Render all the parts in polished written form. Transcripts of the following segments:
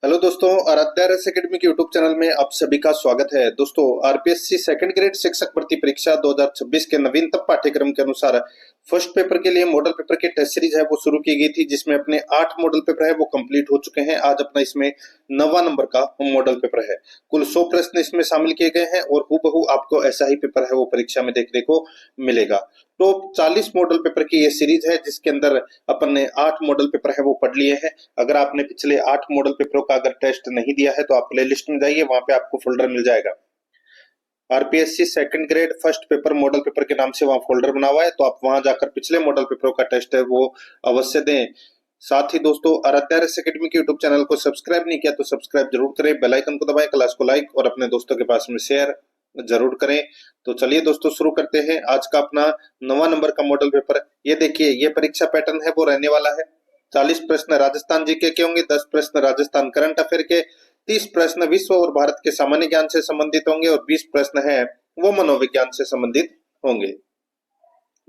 Hello दोस्तों, आराध्या रस academy के यूट्यूब चैनल में आप सभी का स्वागत है। दोस्तों, आरपीएससी सेकंड ग्रेड शिक्षक भर्ती परीक्षा 2026 के नवीनतम पाठ्यक्रम के अनुसार फर्स्ट पेपर के लिए मॉडल पेपर की टेस्ट सीरीज है वो शुरू की गई थी, जिसमें अपने 8 मॉडल पेपर है वो कंप्लीट हो चुके हैं। आज अपना इसमें 9वां नंबर का मॉडल पेपर है। कुल 100 प्रश्न इसमें शामिल किए गए हैं और हूबहू आपको ऐसा ही पेपर है वो परीक्षा में देखने को मिलेगा। तो 40 मॉडल पेपर की ये सीरीज है, जिसके अंदर अपन ने 8 मॉडल पेपर है वो पढ़ लिए हैं। अगर आपने पिछले 8 मॉडल पेपरों का अगर टेस्ट नहीं दिया है तो आप प्ले लिस्ट में जाइए, वहां पे आपको फोल्डर मिल जाएगा। RPSC second grade first paper model paper के नाम से वहां फोल्डर बना हुआ है, तो आप वहां जाकर पिछले मॉडल पेपरों का टेस्ट है वो अवश्य दें। साथ ही दोस्तों, आराध्या रस एकेडमी के यूट्यूब चैनल को सब्सक्राइब नहीं किया तो सब्सक्राइब जरूर करें, बेल आइकन को दबाएं, क्लास को लाइक और अपने दोस्तों के पास में शेयर जरूर करें। तो चलिए दोस्तों, शुरू करते हैं आज का अपना 9वां नंबर का मॉडल पेपर। ये देखिए, ये परीक्षा पैटर्न है वो रहने वाला है। 40 प्रश्न राजस्थान जीके के होंगे, 10 प्रश्न राजस्थान करंट अफेयर के, 30 प्रश्न विश्व और भारत के सामान्य ज्ञान से संबंधित होंगे और 20 प्रश्न है वो मनोविज्ञान से संबंधित होंगे।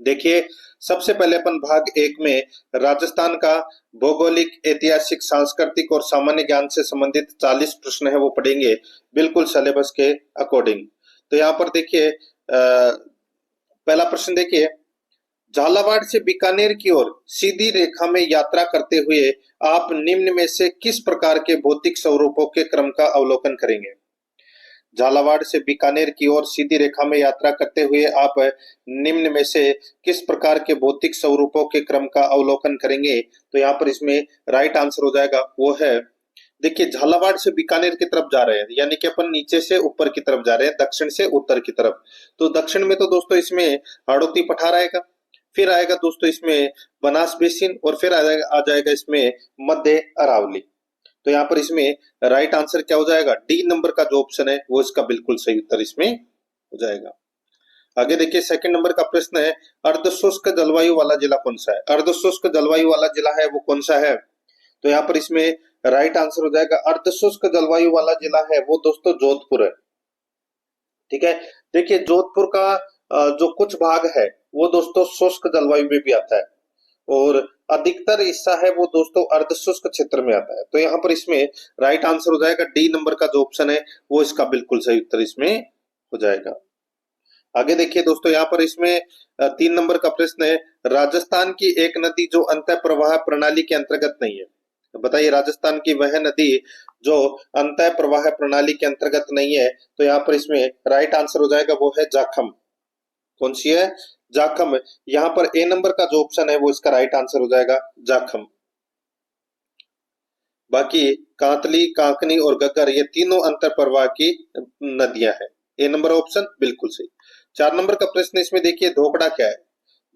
देखिए, सबसे पहले अपन भाग 1 में राजस्थान का भौगोलिक, ऐतिहासिक, सांस्कृतिक और सामान्य ज्ञान से संबंधित 40 प्रश्न है वो पढ़ेंगे, बिल्कुल सिलेबस के अकॉर्डिंग। तो यहाँ पर देखिए, पहला प्रश्न देखिए, झालावाड़ से बीकानेर की ओर सीधी रेखा में यात्रा करते हुए आप निम्न में से किस प्रकार के भौतिक स्वरूपों के क्रम का अवलोकन करेंगे। झालावाड़ से बीकानेर की ओर सीधी रेखा में यात्रा करते हुए आप निम्न में से किस प्रकार के भौतिक स्वरूपों के क्रम का अवलोकन करेंगे। तो यहाँ पर इसमें राइट आंसर हो जाएगा वो है, देखिए, झालावाड़ से बीकानेर की तरफ जा रहे हैं, यानी कि अपन नीचे से ऊपर की तरफ जा रहे हैं, दक्षिण से उत्तर की तरफ। तो दक्षिण में तो दोस्तों इसमें हाड़ौती पठार आएगा, फिर आएगा दोस्तों इसमें बनास बेसिन और फिर आ जाएगा इसमें मध्य अरावली। तो यहाँ पर इसमें राइट आंसर क्या हो जाएगा, डी नंबर का जो ऑप्शन है वो इसका बिल्कुल सही उत्तर इसमें हो जाएगा। आगे देखिए, सेकंड नंबर का प्रश्न है, अर्धशुष्क जलवायु वाला जिला कौन सा है। अर्धशुष्क जलवायु वाला जिला है वो कौन सा है। तो यहाँ पर इसमें राइट आंसर हो जाएगा, अर्धशुष्क जलवायु वाला जिला है वो दोस्तों जोधपुर है। ठीक है, देखिए, जोधपुर का जो कुछ भाग है वो दोस्तों शुष्क जलवायु में भी आता है और अधिकतर हिस्सा है वो दोस्तों अर्धशुष्क क्षेत्र में आता है। तो यहाँ पर इसमें राइट आंसर हो जाएगा डी नंबर का जो ऑप्शन है वो इसका बिल्कुल सही उत्तर इसमें हो जाएगा। आगे देखिए दोस्तों, यहाँ पर इसमें 3 नंबर का प्रश्न है, राजस्थान की एक नदी जो अंतः प्रवाह प्रणाली के अंतर्गत नहीं है। तो बताइए, राजस्थान की वह नदी जो अंतः प्रवाह प्रणाली के अंतर्गत नहीं है। तो यहाँ पर इसमें राइट आंसर हो जाएगा वो है जाखम। कौन सी है, जाखम। यहाँ पर ए नंबर का जो ऑप्शन है वो इसका राइट आंसर हो जाएगा जाखम। बाकी कांतली, कांकनी और गग्गर ये तीनों अंतर प्रवाह की नदियां हैं। ए नंबर ऑप्शन बिल्कुल सही। 4 नंबर का प्रश्न इसमें देखिए, धोकड़ा क्या है।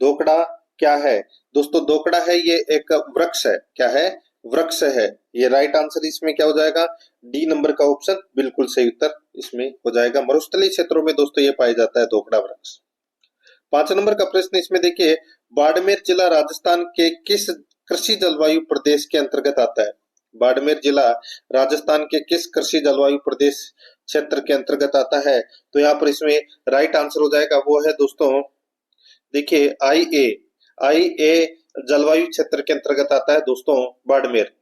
धोकड़ा क्या है दोस्तों, धोकड़ा है ये एक वृक्ष है। क्या है, वृक्ष है। ये राइट आंसर इसमें क्या हो जाएगा, डी नंबर का ऑप्शन बिल्कुल सही उत्तर इसमें हो जाएगा। मरुस्थलीय क्षेत्रों में दोस्तों ये पाया जाता है धोकड़ा वृक्ष। 5 नंबर का प्रश्न इसमें देखिए, बाड़मेर जिला राजस्थान के किस कृषि जलवायु प्रदेश के अंतर्गत आता है। बाड़मेर जिला राजस्थान के किस कृषि जलवायु प्रदेश क्षेत्र के अंतर्गत आता है। तो यहाँ पर इसमें राइट आंसर हो जाएगा वो है दोस्तों, देखिए, आई ए जलवायु क्षेत्र के अंतर्गत आता है दोस्तों बाड़मेर।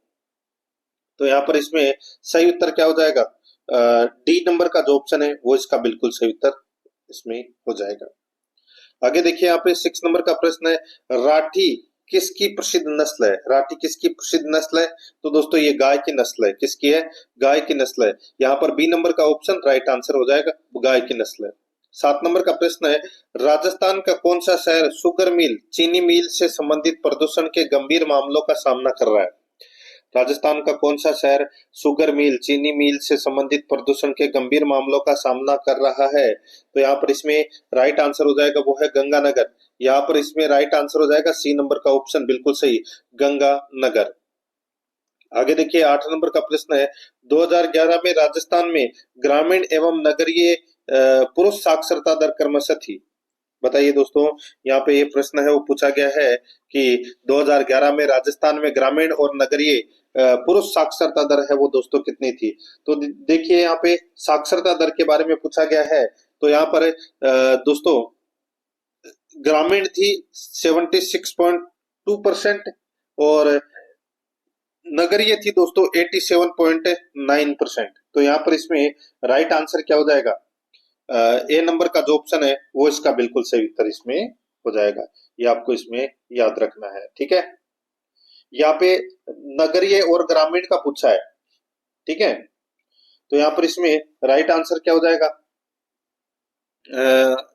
तो यहाँ पर इसमें सही उत्तर क्या हो जाएगा, डी नंबर का जो ऑप्शन है वो इसका बिल्कुल सही उत्तर इसमें हो जाएगा। आगे देखिए, यहाँ पे 6 नंबर का प्रश्न है, राठी किसकी प्रसिद्ध नस्ल है। राठी किसकी प्रसिद्ध नस्ल है। तो दोस्तों ये गाय की नस्ल है। किसकी है, गाय की नस्ल है। यहाँ पर बी नंबर का ऑप्शन राइट आंसर हो जाएगा, गाय की नस्ल है। 7 नंबर का प्रश्न है, राजस्थान का कौन सा शहर शुगर मिल, चीनी मिल से संबंधित प्रदूषण के गंभीर मामलों का सामना कर रहा है। राजस्थान का कौन सा शहर शुगर मिल, चीनी मिल से संबंधित प्रदूषण के गंभीर मामलों का सामना कर रहा है। तो यहाँ पर इसमें राइट आंसर हो जाएगा वो है गंगानगर। यहाँ पर इसमें राइट आंसर हो जाएगा सी नंबर का ऑप्शन बिल्कुल सही, गंगानगर। आगे देखिए, 8 नंबर का प्रश्न है, 2011 में राजस्थान में ग्रामीण एवं नगरीय पुरुष साक्षरता दर क्रमशः थी। बताइए दोस्तों, यहाँ पे ये प्रश्न है वो पूछा गया है कि 2011 में राजस्थान में ग्रामीण और नगरीय पुरुष साक्षरता दर है वो दोस्तों कितनी थी। तो देखिए, यहाँ पे साक्षरता दर के बारे में पूछा गया है। तो यहाँ पर दोस्तों ग्रामीण थी 76.2% और नगरीय थी दोस्तों 87.9%। तो यहाँ पर इसमें राइट आंसर क्या हो जाएगा? ए नंबर का जो ऑप्शन है वो इसका बिल्कुल सही उत्तर इसमें हो जाएगा। ये आपको इसमें याद रखना है, ठीक है। यहाँ पे नगरीय और ग्रामीण का पूछा है, ठीक है। तो यहाँ पर इसमें राइट आंसर क्या हो जाएगा?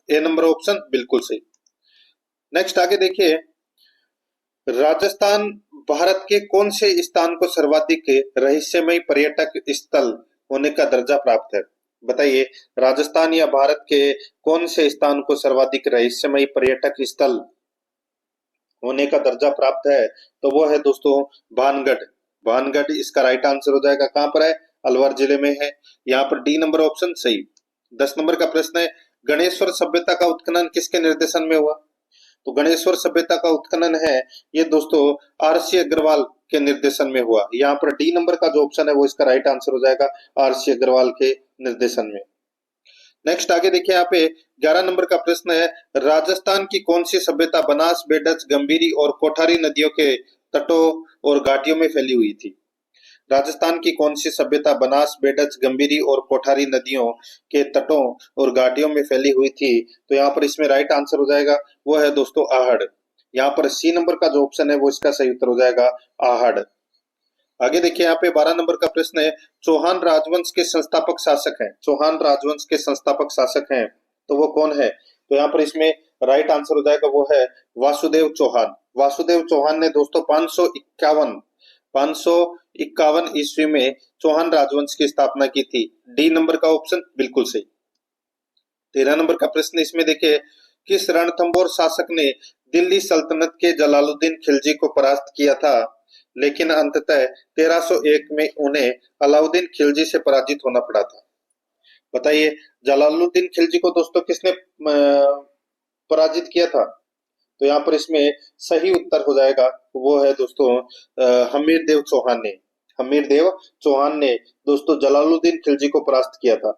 ए नंबर ऑप्शन बिल्कुल सही। नेक्स्ट आगे देखिए, राजस्थान भारत के कौन से स्थान को सर्वाधिक रहस्यमय पर्यटक स्थल होने का दर्जा प्राप्त है? बताइए, राजस्थान या भारत के कौन से स्थान को सर्वाधिक रहस्यमय पर्यटक स्थल होने का दर्जा प्राप्त है? तो वो है दोस्तों भानगढ़। भानगढ़ इसका राइट आंसर हो जाएगा। कहां पर है? अलवर जिले में है। यहाँ पर डी नंबर ऑप्शन सही। 10 नंबर का प्रश्न है, गणेश्वर सभ्यता का उत्खनन किसके निर्देशन में हुआ? तो गणेश्वर सभ्यता का उत्खनन है ये दोस्तों आर.सी. अग्रवाल के निर्देशन में हुआ। यहाँ पर डी नंबर का जो ऑप्शन है वो इसका राइट आंसर हो जाएगा, आर.सी. अग्रवाल के निर्देशन में। नेक्स्ट आगे देखिए, यहाँ पे 11 नंबर का प्रश्न है, राजस्थान की कौन सी सभ्यता बनास, बेडज, गंभीरी और कोठारी नदियों के तटों और घाटियों में फैली हुई थी? राजस्थान की कौन सी सभ्यता बनास, बेडज, गंभीरी और कोठारी नदियों के तटों और घाटियों में फैली हुई थी? तो यहाँ पर इसमें राइट आंसर हो जाएगा वो है दोस्तों आहड़। यहाँ पर सी नंबर का जो ऑप्शन है वो इसका सही उत्तर हो जाएगा, आहड़। आगे देखिए, यहाँ पे 12 नंबर का प्रश्न है, चौहान राजवंश के संस्थापक शासक हैं। चौहान राजवंश के संस्थापक शासक हैं तो वो कौन है? तो यहाँ पर इसमें राइट आंसर हो जाएगा वो है वासुदेव चौहान। वासुदेव चौहान ने दोस्तों 551 ईस्वी में चौहान राजवंश की स्थापना की थी। डी नंबर का ऑप्शन बिल्कुल सही। 13 नंबर का प्रश्न इसमें देखिए, किस रणथंबोर शासक ने दिल्ली सल्तनत के जलालुद्दीन खिलजी को परास्त किया था, लेकिन अंततः 1301 में उन्हें अलाउद्दीन खिलजी से पराजित होना पड़ा था? बताइए, जलालुद्दीन खिलजी को दोस्तों किसने पराजित किया था? तो यहाँ पर इसमें सही उत्तर हो जाएगा वो है दोस्तों हमीर देव चौहान ने। हमीर देव चौहान ने दोस्तों जलालुद्दीन खिलजी को परास्त किया था।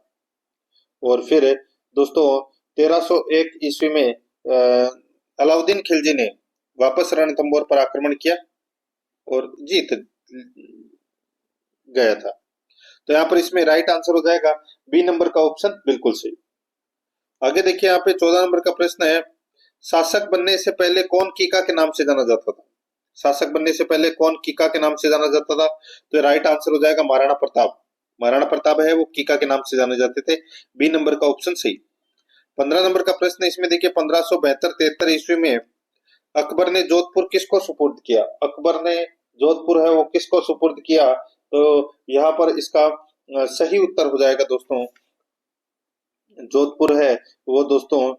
और फिर दोस्तों 1301 ईस्वी में अलाउद्दीन खिलजी ने वापस रणथंबोर पर आक्रमण किया और जीत गया था। तो यहाँ पर इसमें राइट आंसर हो जाएगा बी नंबर का ऑप्शन बिल्कुल सही। आगे देखिए, यहाँ पे 14 नंबर का प्रश्न है, शासक बनने से पहले कौन कीका के नाम से जाना जाता था? शासक बनने से पहले कौन कीका के नाम से जाना जाता था? तो राइट आंसर हो जाएगा महाराणा प्रताप। महाराणा प्रताप है वो कीका के नाम से जाने जाते थे। बी नंबर का ऑप्शन सही। 15 नंबर का प्रश्न इसमें देखिए, 1572-73 ईस्वी में अकबर ने जोधपुर किसको सुपुर्द किया? अकबर ने जोधपुर है वो किसको सुपुर्द किया? तो यहाँ पर इसका सही उत्तर हो जाएगा दोस्तों, जोधपुर है वो दोस्तों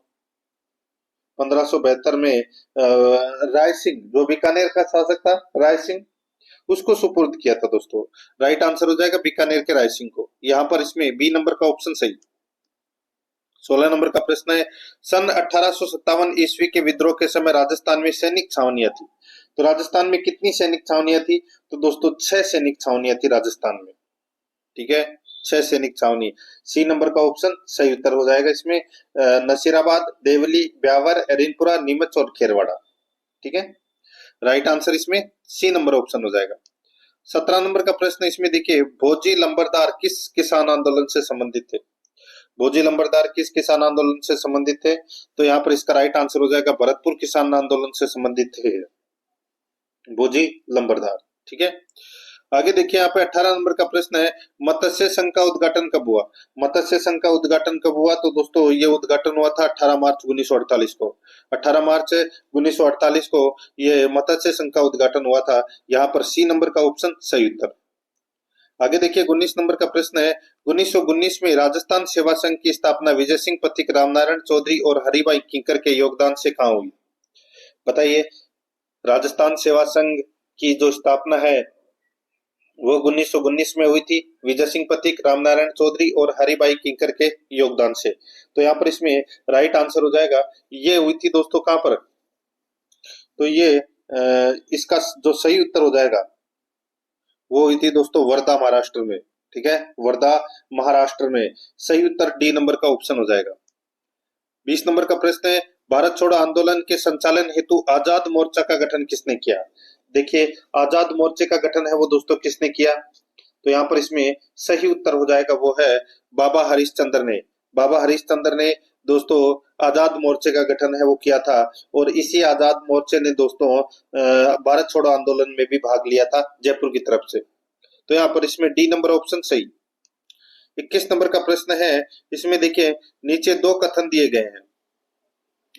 1572 में राय सिंह, जो बीकानेर का शासक था राय सिंह, उसको सुपुर्द किया था दोस्तों। राइट आंसर हो जाएगा बीकानेर के राय सिंह को। यहाँ पर इसमें बी नंबर का ऑप्शन सही। 16 नंबर का प्रश्न है, सन 1857 ईस्वी के विद्रोह के समय राजस्थान में सैनिक छावनियां थी। तो राजस्थान में कितनी सैनिक छावनियां थी? तो दोस्तों 6 सैनिक छावनियां थी राजस्थान में, ठीक है, 6 सैनिक छावनी। सी नंबर का ऑप्शन सही उत्तर हो जाएगा इसमें नसीराबाद, देवली, ब्यावर, एरिनपुरा, नीमच और खेरवाड़ा, ठीक है। राइट आंसर इसमें सी नंबर ऑप्शन हो जाएगा। 17 नंबर का प्रश्न इसमें देखिए, भोजी लंबरदार किस किसान आंदोलन से संबंधित थे? भोजी लंबरदार किस किसान आंदोलन से संबंधित थे? तो यहाँ पर इसका राइट आंसर हो जाएगा भरतपुर किसान आंदोलन से संबंधित थे भोजी लंबरदार, ठीक है। आगे देखिए, यहाँ पे 18 नंबर का प्रश्न है, मत्स्य संघ का उद्घाटन कब हुआ? मत्स्य संघ का उद्घाटन कब हुआ? तो दोस्तों ये उद्घाटन हुआ था 18 मार्च 1948 को। 18 मार्च 1948 को ये मत्स्य संघ का उद्घाटन हुआ था। यहाँ पर सी नंबर का ऑप्शन सही उत्तर। आगे देखिए, 19 नंबर का प्रश्न है, 1919 में राजस्थान सेवा संघ की स्थापना विजय सिंह पथिक, रामनारायण चौधरी और हरिभाई किंकर के योगदान से कहाँ हुई? बताइए, राजस्थान सेवा संघ की जो स्थापना है वो 1919 में हुई थी विजय सिंह पथिक, रामनारायण चौधरी और हरिभाई किंकर के योगदान से। तो यहाँ पर इसमें राइट आंसर हो जाएगा, ये हुई थी दोस्तों कहां पर? तो ये इसका जो सही उत्तर हो जाएगा वो हुई थी दोस्तों वर्धा महाराष्ट्र में, ठीक है, वर्धा महाराष्ट्र में। सही उत्तर डी नंबर का ऑप्शन हो जाएगा। 20 नंबर का प्रश्न है, भारत छोड़ो आंदोलन के संचालन हेतु आजाद मोर्चा का गठन किसने किया? देखिए आजाद मोर्चे का गठन है वो दोस्तों किसने किया? तो यहाँ पर इसमें सही उत्तर हो जाएगा वो है बाबा हरिश्चंद्र ने। बाबा हरिश्चंद्र ने दोस्तों आजाद मोर्चे का गठन है वो किया था, और इसी आजाद मोर्चे ने दोस्तों भारत छोड़ो आंदोलन में भी भाग लिया था जयपुर की तरफ से। तो यहाँ पर इसमें डी नंबर ऑप्शन सही। 21 नंबर का प्रश्न है, इसमें देखिए नीचे दो कथन दिए गए हैं,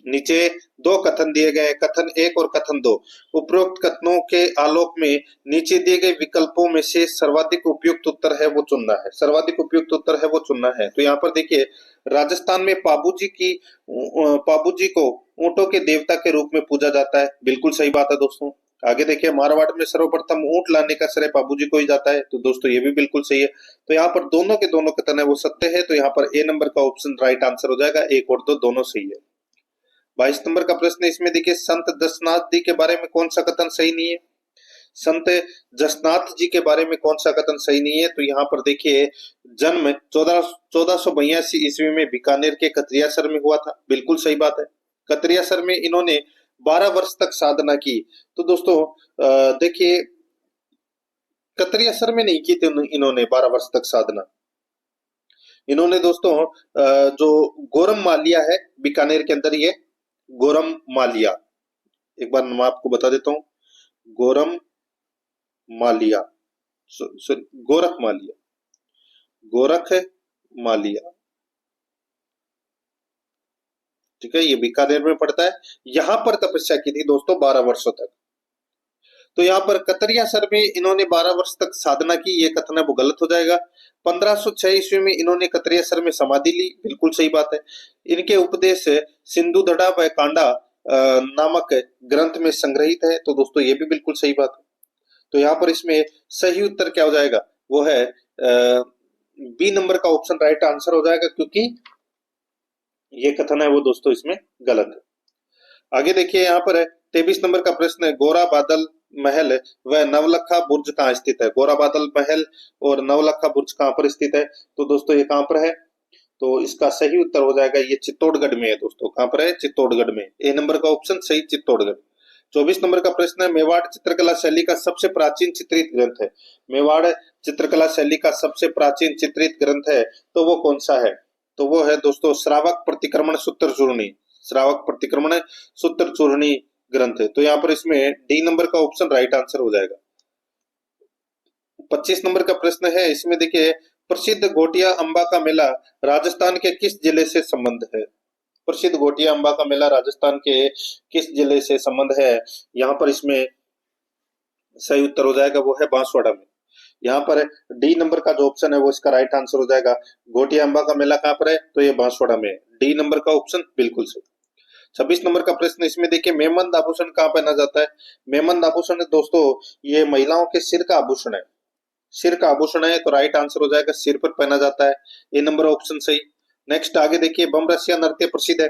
नीचे दो कथन दिए गए हैं, कथन 1 और कथन 2। उपरोक्त कथनों के आलोक में नीचे दिए गए विकल्पों में से सर्वाधिक उपयुक्त उत्तर है वो चुनना है, सर्वाधिक उपयुक्त उत्तर है वो चुनना है। तो यहाँ पर देखिए राजस्थान में पाबू जी को ऊंटों के देवता के रूप में पूजा जाता है, बिल्कुल सही बात है दोस्तों। आगे देखिए मारवाड़ में सर्वप्रथम ऊंट लाने का श्रेय पाबू जी को ही जाता है, तो दोस्तों ये भी बिल्कुल सही है। तो यहाँ पर दोनों के दोनों कथन है वो सत्य है, तो यहाँ पर ए नंबर का ऑप्शन राइट आंसर हो जाएगा, 1 और 2 दोनों सही है। 22 नंबर का प्रश्न है, इसमें देखिए संत जसनाथ जी के बारे में कौन सा कथन सही नहीं है? संत जसनाथ जी के बारे में कौन सा कथन सही नहीं है? तो यहाँ पर देखिए जन्म 1482 ईस्वी में बीकानेर के कतरियासर में हुआ था, बिल्कुल सही बात है। कतरियासर में इन्होंने 12 वर्ष तक साधना की। तो दोस्तों देखिए कतरियासर में नहीं की थी इन्होंने 12 वर्ष तक साधना, इन्होंने दोस्तों जो गोरम मालिया है बीकानेर के अंदर, ये गोरम मालिया, एक बार मैं आपको बता देता हूं, गोरम मालिया, सॉरी गोरख मालिया, गोरख मालिया, ठीक है, ये बीकानेर में पड़ता है। यहां पर तपस्या की थी दोस्तों 12 वर्षों तक। तो यहाँ पर कतरियासर में इन्होंने 12 वर्ष तक साधना की, ये कथन है वो गलत हो जाएगा। 1506 ईस्वी में इन्होंने कतरियासर में समाधि ली, बिल्कुल सही बात है। इनके उपदेश सिंधु धड़ा व कांडा नामक ग्रंथ में संग्रहित है, तो दोस्तों ये भी बिल्कुल सही बात है। तो यहाँ पर इसमें सही उत्तर क्या हो जाएगा, वो है बी नंबर का ऑप्शन राइट आंसर हो जाएगा, क्योंकि ये कथन है वो दोस्तों इसमें गलत है। आगे देखिए यहाँ पर 23 नंबर का प्रश्न है, गोरा बादल महल व नवलखा बुर्ज कहाँ स्थित है? गोरा बादल महल और नवलखा बुर्ज कहाँ पर स्थित है? तो दोस्तों ये कहाँ पर है? तो इसका सही उत्तर हो जाएगा ये चित्तौड़गढ़ में है दोस्तों। कहाँ पर है? चित्तौड़गढ़ में। ए नंबर का ऑप्शन सही, चित्तौड़गढ़। 24 नंबर का प्रश्न है, मेवाड़ चित्रकला शैली का सबसे प्राचीन चित्रित ग्रंथ है। मेवाड़ चित्रकला शैली का सबसे प्राचीन चित्रित ग्रंथ है, तो वो कौन सा है? तो वो है दोस्तों श्रावक प्रतिक्रमण सूत्र चूर्णी, श्रावक प्रतिक्रमण सूत्र चूर्णी ग्रंथ है। तो यहाँ पर इसमें डी नंबर का ऑप्शन राइट आंसर हो जाएगा। 25 नंबर का प्रश्न है, इसमें देखिए प्रसिद्ध घोटिया अम्बा का मेला राजस्थान के किस जिले से संबंध है? प्रसिद्ध घोटिया अम्बा का मेला राजस्थान के किस जिले से संबंध है? यहाँ पर इसमें सही उत्तर हो जाएगा वो है बांसवाड़ा में। यहाँ पर डी नंबर का जो ऑप्शन है वो इसका राइट आंसर हो जाएगा। घोटिया अम्बा का मेला कहाँ पर है? तो ये बांसवाड़ा में। डी नंबर का ऑप्शन बिल्कुल सही। 26 नंबर का प्रश्न, इसमें देखिए मेमंद आभूषण कहाँ पहना जाता है? मेमंद आभूषण दोस्तों ये महिलाओं के सिर का आभूषण है, सिर का आभूषण है, तो राइट आंसर हो जाएगा सिर पर पहना जाता है। ए नंबर ऑप्शन सही। नेक्स्ट आगे देखिए बमरसिया नृत्य प्रसिद्ध है।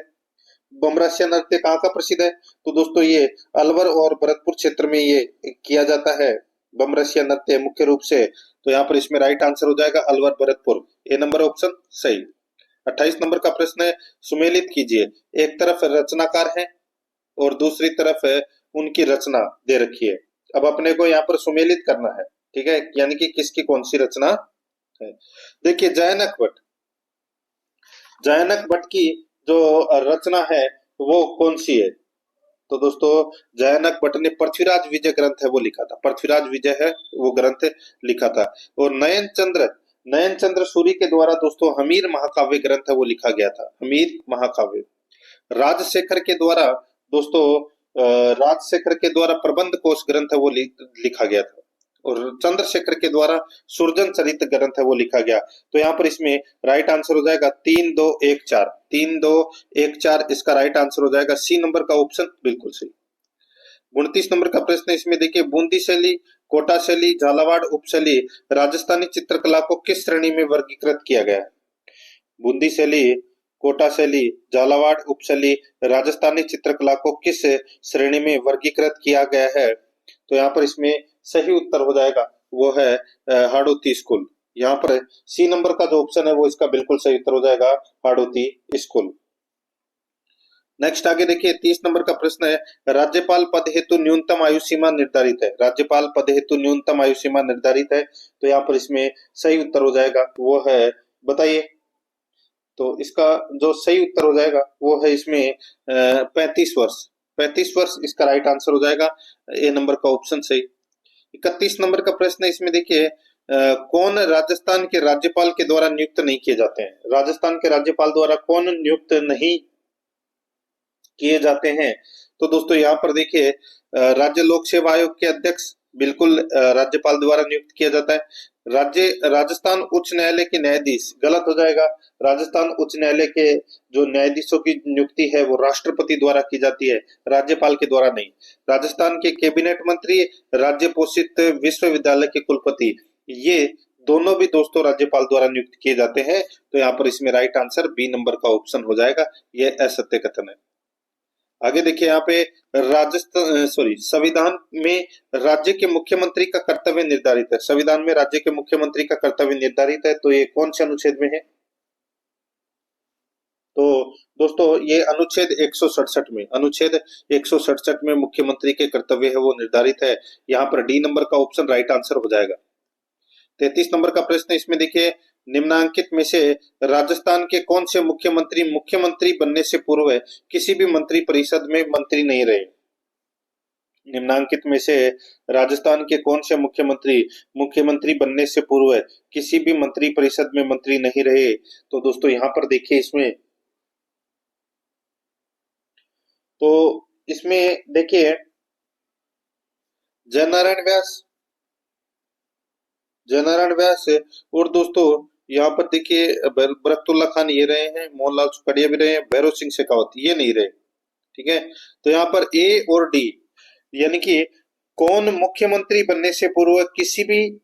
बमरसिया नृत्य कहाँ का प्रसिद्ध है? तो दोस्तों ये अलवर और भरतपुर क्षेत्र में ये किया जाता है बमरसिया नृत्य मुख्य रूप से। तो यहाँ पर इसमें राइट आंसर हो जाएगा अलवर भरतपुर। ए नंबर ऑप्शन सही। 28 नंबर का प्रश्न है, सुमेलित कीजिए। एक तरफ रचनाकार है और दूसरी तरफ है उनकी रचना दे रखी है। अब अपने को यहाँ पर सुमेलित करना है, ठीक है, यानी कि किसकी कौन सी रचना है। देखिए जयनक भट्ट की जो रचना है वो कौन सी है? तो दोस्तों जयनक भट्ट ने पृथ्वीराज विजय ग्रंथ है वो लिखा था, पृथ्वीराज विजय है वो ग्रंथ लिखा था। और नयन चंद्र सूरी के द्वारा दोस्तों हमीर महाकाव्य ग्रंथ है वो लिखा गया था, हमीर महाकाव्य। राजशेखर के द्वारा दोस्तों राजशेखर के द्वारा प्रबंध कोश ग्रंथ है वो लिखा गया था, और चंद्रशेखर के द्वारा सुरजन चरित ग्रंथ है वो लिखा गया। तो यहाँ पर इसमें राइट आंसर हो जाएगा 3 2 1 4, 3 2 1 4 इसका राइट आंसर हो जाएगा सी नंबर का ऑप्शन बिल्कुल सही। 29 नंबर का प्रश्न इसमें देखिए बूंदी शैली, कोटा शैली, झालावाड़ उपशैली राजस्थानी चित्रकला को किस श्रेणी में वर्गीकृत किया गया है? बूंदी शैली, कोटा शैली, झालावाड़ उपशैली राजस्थानी चित्रकला को किस श्रेणी में वर्गीकृत किया गया है? तो यहाँ पर इसमें सही उत्तर हो जाएगा वो है हाड़ौती स्कूल। यहाँ पर सी नंबर का जो ऑप्शन है वो इसका बिल्कुल सही उत्तर हो जाएगा हाड़ौती स्कूल। नेक्स्ट आगे देखिए 30 नंबर का प्रश्न है, राज्यपाल पद हेतु न्यूनतम आयु सीमा निर्धारित है। राज्यपाल पद हेतु न्यूनतम आयु सीमा निर्धारित है, तो यहाँ पर इसमें सही उत्तर हो जाएगा वो है, बताइए। तो इसका जो सही उत्तर हो जाएगा वो है इसमें 35 वर्ष। 35 वर्ष इसका राइट आंसर हो जाएगा, ए नंबर का ऑप्शन सही। 31 नंबर का प्रश्न है, इसमें देखिए कौन राजस्थान के राज्यपाल के द्वारा नियुक्त नहीं किए जाते हैं। राजस्थान के राज्यपाल द्वारा कौन नियुक्त नहीं किए जाते हैं। तो दोस्तों यहाँ पर देखिए राज्य लोक सेवा आयोग के अध्यक्ष बिल्कुल राज्यपाल द्वारा नियुक्त किया जाता है। राजस्थान उच्च न्यायालय के न्यायाधीश गलत हो जाएगा। राजस्थान उच्च न्यायालय के जो न्यायाधीशों की नियुक्ति है वो राष्ट्रपति द्वारा की जाती है, राज्यपाल के द्वारा नहीं। राजस्थान के कैबिनेट मंत्री, राज्य पोषित विश्वविद्यालय के कुलपति, ये दोनों भी दोस्तों राज्यपाल द्वारा नियुक्त किए जाते हैं। तो यहाँ पर इसमें राइट आंसर बी नंबर का ऑप्शन हो जाएगा, ये असत्य कथन है। आगे देखिए यहाँ पे संविधान में राज्य के मुख्यमंत्री का कर्तव्य निर्धारित है। संविधान में राज्य के मुख्यमंत्री का कर्तव्य निर्धारित है, तो ये कौन से अनुच्छेद में है। तो दोस्तों ये अनुच्छेद 167 में, अनुच्छेद 167 में मुख्यमंत्री के कर्तव्य है वो निर्धारित है। यहाँ पर डी नंबर का ऑप्शन राइट आंसर हो जाएगा। 33 नंबर का प्रश्न, इसमें देखिए निम्नांकित में से राजस्थान के कौन से मुख्यमंत्री बनने से पूर्व किसी भी मंत्री परिषद में मंत्री नहीं रहे। निम्नांकित में से राजस्थान के कौन से मुख्यमंत्री बनने से पूर्व किसी भी मंत्री परिषद में मंत्री नहीं रहे। तो दोस्तों यहाँ पर देखिए इसमें देखिए जयनारायण व्यास और दोस्तों यहाँ पर देखिए बरकतुल्ला खान ये रहे हैं, मोहनलाल सुखड़िया भी रहे हैं, भैरव सिंह शेखावत ये नहीं रहे। ठीक है, तो यहाँ पर ए और डी यानी कि कौन मुख्यमंत्री बनने से पूर्व किसी भी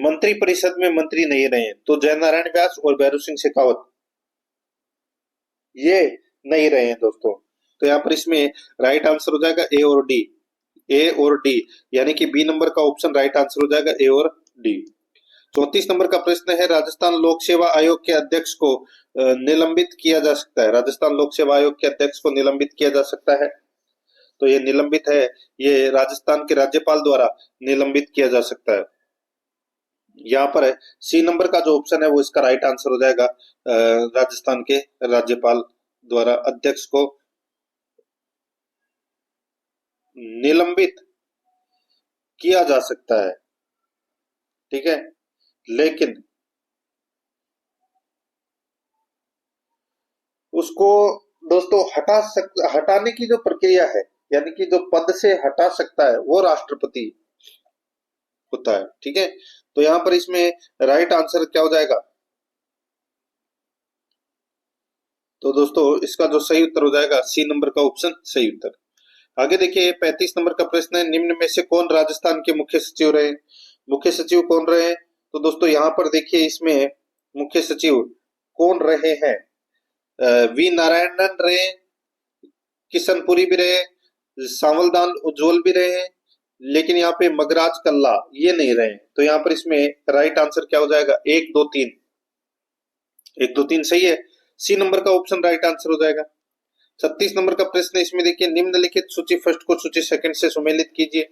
मंत्री परिषद में मंत्री नहीं रहे, तो जयनारायण व्यास और भैरव सिंह शेखावत ये नहीं रहे हैं दोस्तों। तो यहाँ पर इसमें राइट आंसर हो जाएगा ए और डी यानी कि बी नंबर का ऑप्शन राइट आंसर हो जाएगा, ए और डी। 34 नंबर का प्रश्न है, राजस्थान लोक सेवा आयोग के अध्यक्ष को निलंबित किया जा सकता है। राजस्थान लोक सेवा आयोग के अध्यक्ष को निलंबित किया जा सकता है, तो ये निलंबित है, ये राजस्थान के राज्यपाल द्वारा निलंबित किया जा सकता है। यहाँ पर सी नंबर का जो ऑप्शन है वो इसका राइट आंसर हो जाएगा, राजस्थान के राज्यपाल द्वारा अध्यक्ष को निलंबित किया जा सकता है। ठीक है, लेकिन उसको दोस्तों हटाने की जो प्रक्रिया है यानी कि जो पद से हटा सकता है वो राष्ट्रपति होता है। ठीक है, तो यहां पर इसमें राइट आंसर क्या हो जाएगा। तो दोस्तों इसका जो सही उत्तर हो जाएगा सी नंबर का ऑप्शन सही उत्तर। आगे देखिए 35 नंबर का प्रश्न है, निम्न में से कौन राजस्थान के मुख्य सचिव रहे। मुख्य सचिव कौन रहे, तो दोस्तों यहाँ पर देखिए इसमें मुख्य सचिव कौन रहे हैं, वी नारायणन रहे, किशनपुरी भी रहे, सांवलदान उज्ज्वल भी रहे, लेकिन यहाँ पे मगराज कल्ला ये नहीं रहे। तो यहाँ पर इसमें राइट आंसर क्या हो जाएगा, 1 2 3। 1 2 3 सही है, सी नंबर का ऑप्शन राइट आंसर हो जाएगा। 36 नंबर का प्रश्न है, इसमें देखिए निम्नलिखित सूची फर्स्ट को सूची सेकंड से सुमेलित कीजिए।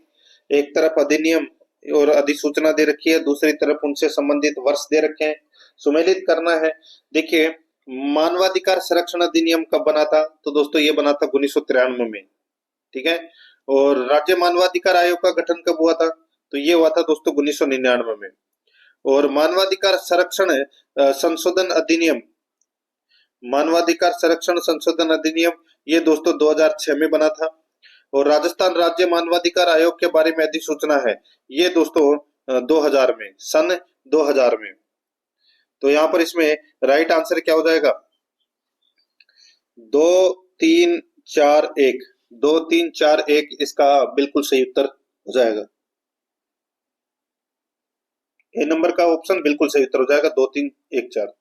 एक तरफ अधिनियम और अधिसूचना दे रखी है, दूसरी तरफ उनसे संबंधित वर्ष दे रखे हैं, सुमेलित करना है। देखिए मानवाधिकार संरक्षण अधिनियम कब बना था, तो दोस्तों ये बना था 1993 में। ठीक है, और राज्य मानवाधिकार आयोग का गठन कब हुआ था, तो ये हुआ था दोस्तों 1999 में। और मानवाधिकार संरक्षण संशोधन अधिनियम, मानवाधिकार संरक्षण संशोधन अधिनियम ये दोस्तों 2006 में बना था। और राजस्थान राज्य मानवाधिकार आयोग के बारे में अधिसूचना है, ये दोस्तों 2000 में, सन 2000 में। तो यहाँ पर इसमें राइट आंसर क्या हो जाएगा, 2 3 4 1। 2 3 4 1 इसका बिल्कुल सही उत्तर हो जाएगा। ए नंबर का ऑप्शन बिल्कुल सही उत्तर हो जाएगा, 2 3 1 4।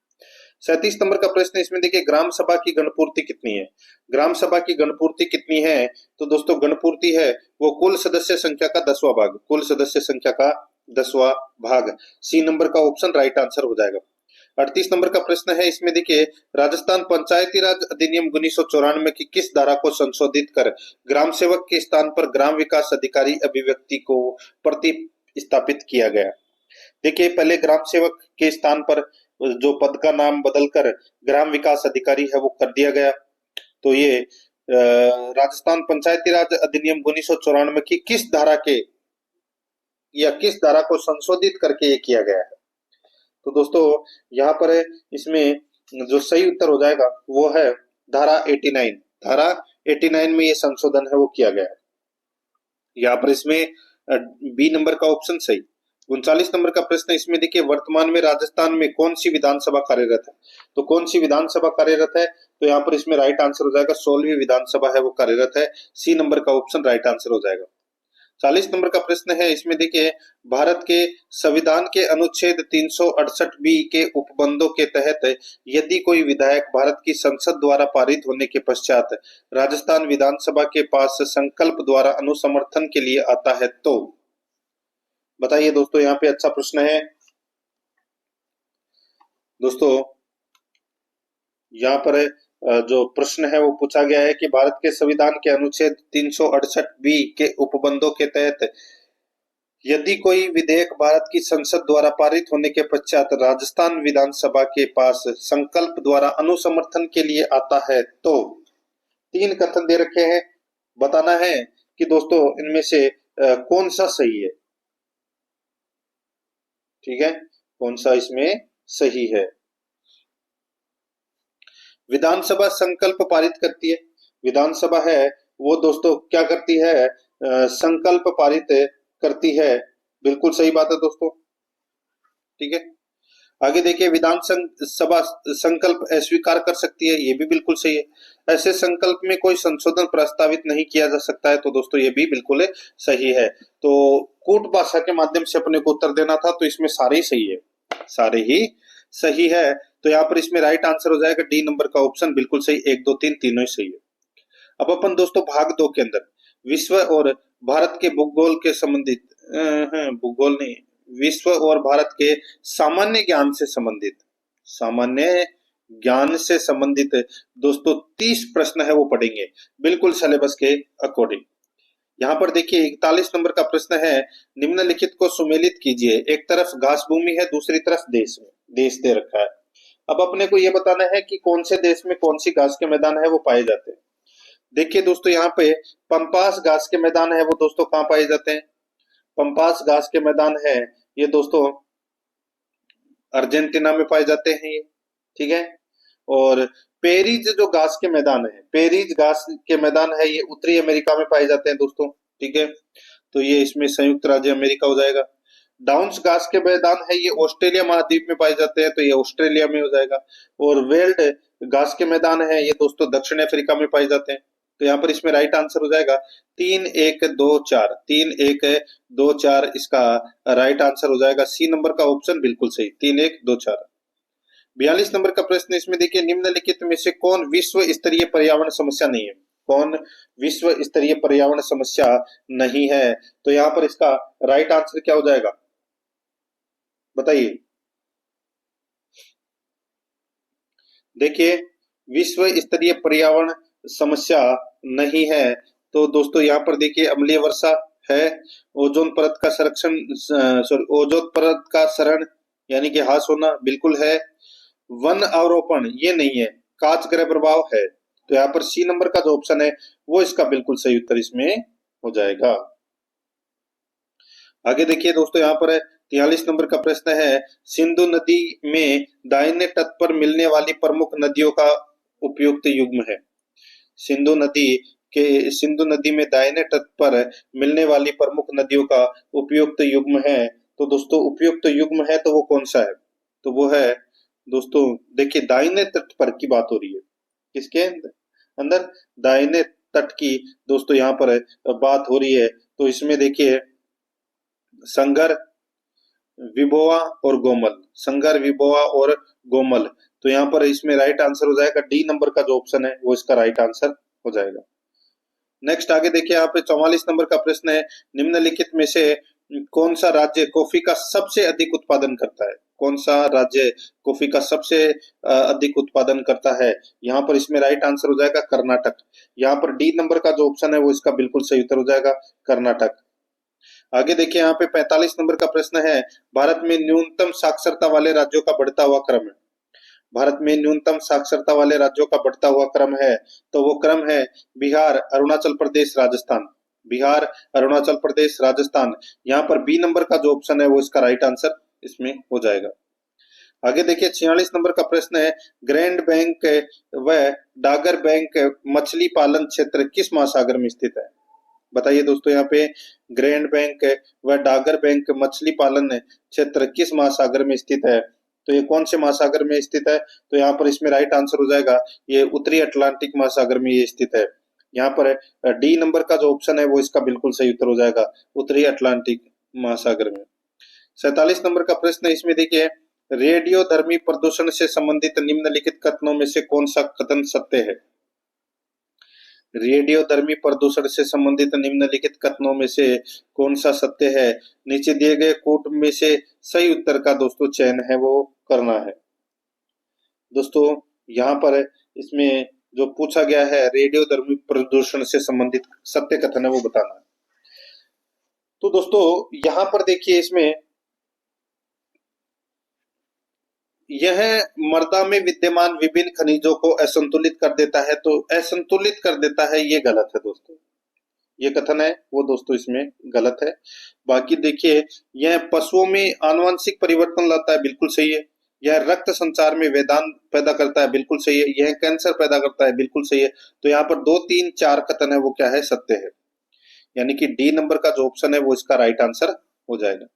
37 नंबर का प्रश्न, इसमें देखिए ग्राम सभा की गणपूर्ति कितनी है। ग्राम सभा की गणपूर्ति कितनी है, तो दोस्तों गणपूर्ति है वो कुल सदस्य संख्या का 10वां भाग, कुल सदस्य संख्या का 10वां भाग। सी नंबर का ऑप्शन राइट आंसर हो जाएगा। 38 नंबर का प्रश्न है, इसमें देखिए राजस्थान पंचायती राज अधिनियम 1994 की किस धारा को संशोधित कर ग्राम सेवक के स्थान पर ग्राम विकास अधिकारी अभिव्यक्ति को प्रतिस्थापित किया गया। देखिए पहले ग्राम सेवक के स्थान पर जो पद का नाम बदलकर ग्राम विकास अधिकारी है वो कर दिया गया। तो ये राजस्थान पंचायती राज अधिनियम 1994 की किस धारा के या किस धारा को संशोधित करके ये किया गया है। तो दोस्तों यहाँ पर इसमें जो सही उत्तर हो जाएगा वो है धारा 89। धारा 89 में ये संशोधन है वो किया गया है। यहाँ पर इसमें बी नंबर का ऑप्शन सही। 39 नंबर का प्रश्न, इसमें देखिए वर्तमान में राजस्थान में कौन सी विधानसभा कार्यरत है। तो कौन सी विधानसभा कार्यरत है, तो यहाँ पर इसमें राइट आंसर हो जाएगा 16वीं विधानसभा है वो कार्यरत है। सी नंबर का ऑप्शन राइट आंसर हो जाएगा। 40 नंबर का प्रश्न है, इसमें देखिए भारत के संविधान के अनुच्छेद 368 बी के उपबंधों के तहत यदि कोई विधायक भारत की संसद द्वारा पारित होने के पश्चात राजस्थान विधानसभा के पास संकल्प द्वारा अनुसमर्थन के लिए आता है तो बताइए दोस्तों। यहाँ पे अच्छा प्रश्न है दोस्तों। यहाँ पर जो प्रश्न है वो पूछा गया है कि भारत के संविधान के अनुच्छेद 368 बी के उपबंधों के तहत यदि कोई विधेयक भारत की संसद द्वारा पारित होने के पश्चात राजस्थान विधानसभा के पास संकल्प द्वारा अनुसमर्थन के लिए आता है तो 3 कथन दे रखे हैं। बताना है कि दोस्तों इनमें से कौन सा सही है। ठीक है, कौन सा इसमें सही है। विधानसभा संकल्प पारित करती है। विधानसभा है वो दोस्तों क्या करती है, संकल्प पारित करती है। बिल्कुल सही बात है दोस्तों। ठीक है, आगे देखिए विधानसभा संकल्प अस्वीकार कर सकती है, ये भी बिल्कुल सही है। ऐसे संकल्प में कोई संशोधन प्रस्तावित नहीं किया जा सकता है, तो दोस्तों ये भी बिल्कुल सही है। तो कूट भाषा के माध्यम से अपने को उत्तर देना था, तो इसमें सारे ही सही है, सारे ही सही है। तो यहाँ पर इसमें राइट आंसर हो जाएगा डी नंबर का ऑप्शन बिल्कुल सही। 1 2 3 तीनों ही सही है। अब अपन दोस्तों भाग 2 के अंदर विश्व और भारत के भूगोल के संबंधित भूगोल नहीं, विश्व और भारत के सामान्य ज्ञान से संबंधित, सामान्य ज्ञान से संबंधित दोस्तों 30 प्रश्न है वो पढ़ेंगे बिल्कुल सिलेबस के अकॉर्डिंग। यहाँ पर देखिए 41 नंबर का प्रश्न है, निम्नलिखित को सुमेलित कीजिए। एक तरफ घास भूमि है, दूसरी तरफ देश दे रखा है। अब अपने को यह बताना है कि कौन से देश में कौन सी घास के मैदान है वो पाए जाते हैं। देखिए दोस्तों यहाँ पे पंपास घास के मैदान है वो दोस्तों कहाँ पाए जाते हैं। पंपास घास के मैदान है ये दोस्तों अर्जेंटीना में पाए जाते हैं ये। ठीक है, और पेरीज जो घास के मैदान है, पेरीज घास के मैदान है ये उत्तरी अमेरिका में पाए जाते हैं दोस्तों। ठीक है, तो ये इसमें संयुक्त राज्य अमेरिका हो जाएगा। डाउन्स घास के मैदान है ये ऑस्ट्रेलिया महाद्वीप में पाए जाते हैं, तो ये ऑस्ट्रेलिया में हो जाएगा। और वेल्ड घास के मैदान है ये दोस्तों दक्षिण अफ्रीका में पाए जाते हैं। तो यहाँ पर इसमें राइट आंसर हो जाएगा 3 1 2 4, 3 1 2 4 इसका राइट आंसर हो जाएगा। सी नंबर का ऑप्शन बिल्कुल सही, 3 1 2 4। 42 नंबर का प्रश्न, इसमें देखिए निम्नलिखित में से कौन विश्व स्तरीय पर्यावरण समस्या नहीं है। कौन विश्व स्तरीय पर्यावरण समस्या नहीं है, तो यहाँ पर इसका राइट आंसर क्या हो जाएगा बताइए। देखिए विश्व स्तरीय पर्यावरण समस्या नहीं है, तो दोस्तों यहाँ पर देखिए अम्लीय वर्षा है, ओजोन परत का संरक्षण ओजोन परत का क्षरण यानी कि ह्रास होना बिल्कुल है। वन आरोपण ये नहीं है, काच ग्रह प्रभाव है। तो यहाँ पर सी नंबर का जो ऑप्शन है वो इसका बिल्कुल सही उत्तर इसमें हो जाएगा। आगे देखिए दोस्तों यहाँ पर 43 नंबर का प्रश्न है, सिंधु नदी में दाहिने तट पर मिलने वाली प्रमुख नदियों का उपयुक्त युग्म है। सिंधु नदी में दाहिने तट पर मिलने वाली प्रमुख नदियों का उपयुक्त युग्म है। तो दोस्तों उपयुक्त युग्म है तो वो कौन सा है, तो वो है दोस्तों देखिए दाहिने तट पर की बात हो रही है। किसके अंदर, दाहिने तट की दोस्तों यहाँ पर बात हो रही है। तो इसमें देखिए संगर, विभोआ और गोमल, संगर, विभोआ और गोमल। तो यहाँ पर इसमें राइट आंसर हो जाएगा डी नंबर का जो ऑप्शन है वो इसका राइट आंसर हो जाएगा। नेक्स्ट आगे देखिए यहाँ पे 44 नंबर का प्रश्न है, निम्नलिखित में से कौन सा राज्य कॉफी का सबसे अधिक उत्पादन करता है? कौन सा राज्य कॉफी का सबसे अधिक उत्पादन करता है? यहाँ पर इसमें राइट आंसर हो जाएगा कर्नाटक। यहाँ पर डी नंबर का जो ऑप्शन है वो इसका बिल्कुल सही उत्तर हो जाएगा, कर्नाटक। आगे देखिए, यहाँ पे 45 नंबर का प्रश्न है, भारत में न्यूनतम साक्षरता वाले राज्यों का बढ़ता हुआ क्रम है। भारत में न्यूनतम साक्षरता वाले राज्यों का बढ़ता हुआ क्रम है, तो वो क्रम है बिहार, अरुणाचल प्रदेश, राजस्थान। बिहार, अरुणाचल प्रदेश, राजस्थान। यहाँ पर बी नंबर का जो ऑप्शन है वो इसका राइट आंसर इसमें हो जाएगा। आगे देखिए, 46 नंबर का प्रश्न है, ग्रैंड बैंक व डागर बैंक मछली पालन क्षेत्र किस महासागर में स्थित है? बताइए दोस्तों, यहाँ पे ग्रैंड बैंक व डागर बैंक मछली पालन क्षेत्र किस महासागर में स्थित है? तो ये कौन से महासागर में स्थित है? तो यहाँ पर इसमें राइट आंसर हो जाएगा, ये उत्तरी अटलांटिक महासागर में ये स्थित है। यहाँ पर डी नंबर का जो ऑप्शन है वो इसका बिल्कुल सही उत्तर हो जाएगा, उत्तरी अटलांटिक महासागर में। 47 नंबर का प्रश्न है, इसमें देखिए, रेडियोधर्मी प्रदूषण से संबंधित निम्नलिखित कथनों में से कौन सा कथन सत्य है? रेडियोधर्मी प्रदूषण से संबंधित निम्नलिखित कथनों में से कौन सा सत्य है? नीचे दिए गए कोट में से सही उत्तर का दोस्तों चयन है वो करना है। दोस्तों यहाँ पर इसमें जो पूछा गया है, रेडियोधर्मी प्रदूषण से संबंधित सत्य कथन है वो बताना है। तो दोस्तों यहाँ पर देखिए, इसमें यह मृदा में विद्यमान विभिन्न खनिजों को असंतुलित कर देता है, तो असंतुलित कर देता है ये गलत है दोस्तों। ये कथन है वो दोस्तों इसमें गलत है। बाकी देखिए, यह पशुओं में आनुवंशिक परिवर्तन लाता है, बिल्कुल सही है। यह रक्त संचार में वेदांत पैदा करता है, बिल्कुल सही है। यह कैंसर पैदा करता है, बिल्कुल सही है। तो यहाँ पर 2, 3, 4 कथन है वो क्या है? सत्य है। यानी कि डी नंबर का जो ऑप्शन है वो इसका राइट आंसर हो जाएगा।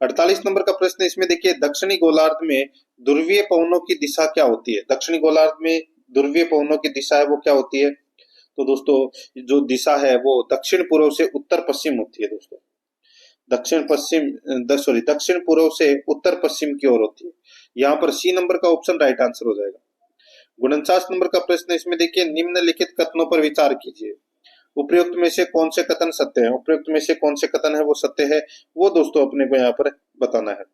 48 नंबर का प्रश्न, इसमें देखिए, दक्षिणी गोलार्ध में ध्रुवीय पवनों की दिशा क्या होती है? दक्षिणी गोलार्ध में ध्रुवीय पवनों की दिशा है वो क्या होती है? तो दोस्तों जो दिशा है वो दक्षिण पूर्व से उत्तर पश्चिम होती है दोस्तों। दक्षिण पूर्व से उत्तर पश्चिम की ओर होती है। यहाँ पर सी नंबर का ऑप्शन राइट आंसर हो जाएगा। 49 नंबर का प्रश्न, इसमें देखिए, निम्नलिखित कथनों पर विचार कीजिए। उपयुक्त में से कौन से कथन सत्य है? उपयुक्त में से कौन से कथन है वो सत्य है, वो दोस्तों अपने को यहाँ पर बताना है।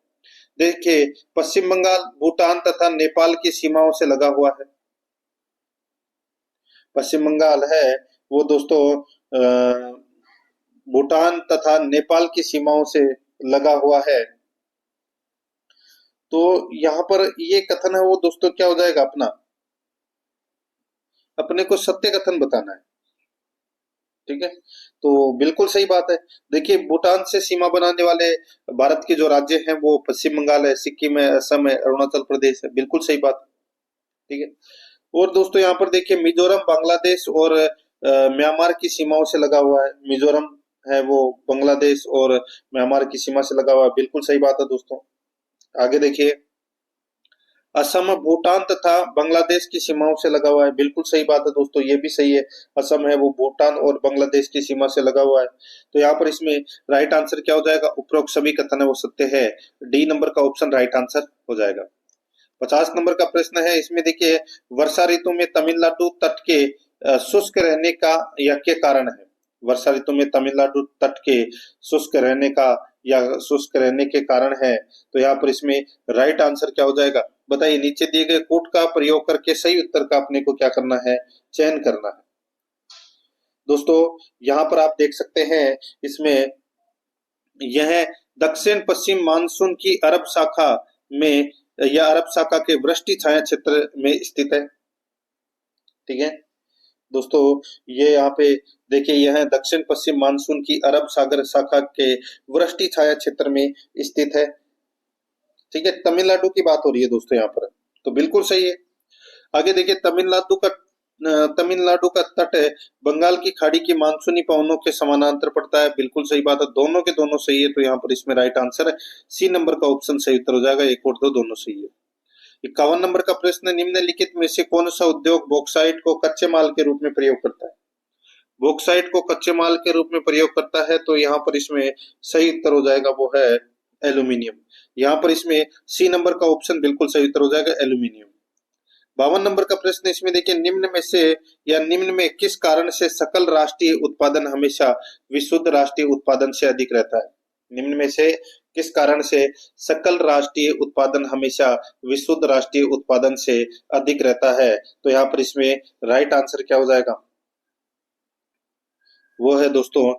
देखिए, पश्चिम बंगाल भूटान तथा नेपाल की सीमाओं से लगा हुआ है। पश्चिम बंगाल है वो दोस्तों भूटान तथा नेपाल की सीमाओं से लगा हुआ है। तो यहाँ पर ये कथन है वो दोस्तों क्या हो जाएगा? अपने को सत्य कथन बताना है। ठीक है, तो बिल्कुल सही बात है। देखिए, भूटान से सीमा बनाने वाले भारत के जो राज्य हैं वो पश्चिम बंगाल है, सिक्किम है, असम है, अरुणाचल प्रदेश है, बिल्कुल सही बात है। ठीक है, और दोस्तों यहाँ पर देखिए, मिजोरम बांग्लादेश और म्यांमार की सीमाओं से लगा हुआ है। मिजोरम है वो बांग्लादेश और म्यांमार की सीमा से लगा हुआ है, बिल्कुल सही बात है दोस्तों। आगे देखिए, असम भूटान तथा बांग्लादेश की सीमाओं से लगा हुआ है, बिल्कुल सही बात है दोस्तों, ये भी सही है। असम है वो भूटान और बांग्लादेश की सीमा से लगा हुआ है। तो यहाँ पर इसमें राइट आंसर क्या हो जाएगा? उपरोक्त सभी कथन है वो सत्य है। डी नंबर का ऑप्शन राइट आंसर हो जाएगा। 50 नंबर का प्रश्न है, इसमें देखिए, वर्षा ऋतु में तमिलनाडु तट के शुष्क रहने का यह क्या कारण है? वर्षा ऋतु में तमिलनाडु तट के शुष्क रहने का या शुष्क रहने के कारण है। तो यहाँ पर इसमें राइट आंसर क्या हो जाएगा? बताइए, नीचे दिए गए कोड का प्रयोग करके सही उत्तर का अपने को क्या करना है? चयन करना है। दोस्तों यहाँ पर आप देख सकते हैं, इसमें यह दक्षिण पश्चिम मानसून की अरब शाखा में या अरब शाखा के वृष्टि छाया क्षेत्र में स्थित है। ठीक है दोस्तों, ये यहाँ पे देखिए, यह दक्षिण पश्चिम मानसून की अरब सागर शाखा के वृष्टि छाया क्षेत्र में स्थित है। ठीक है, तमिलनाडु की बात हो रही है दोस्तों यहाँ पर, तो बिल्कुल सही है। आगे देखिए, तमिलनाडु का तट बंगाल की खाड़ी की मानसूनी पवनों के समानांतर पड़ता है, बिल्कुल सही बात है। दोनों के दोनों सही है, तो यहाँ पर इसमें राइट आंसर है सी नंबर का ऑप्शन सही उत्तर हो जाएगा। एक और दो दोनों सही है। 51 नंबर का प्रश्न, निम्नलिखित में से कौन सा उद्योग बॉक्साइट को कच्चे माल के रूप में प्रयोग करता है? बॉक्साइट को कच्चे माल के रूप में प्रयोग करता है, तो यहाँ पर इसमें सही उत्तर हो जाएगा वो है एल्यूमिनियम। यहाँ पर इसमें सी नंबर का ऑप्शन बिल्कुल सही उत्तर हो जाएगा, एल्यूमिनियम। 52 नंबर का प्रश्न, इसमें देखिए, निम्न में से या निम्न में किस कारण से सकल राष्ट्रीय उत्पादन हमेशा विशुद्ध राष्ट्रीय उत्पादन से अधिक रहता है? निम्न में से किस कारण से सकल राष्ट्रीय उत्पादन हमेशा विशुद्ध राष्ट्रीय उत्पादन से अधिक रहता है? तो यहाँ पर इसमें राइट आंसर क्या हो जाएगा? वो है दोस्तों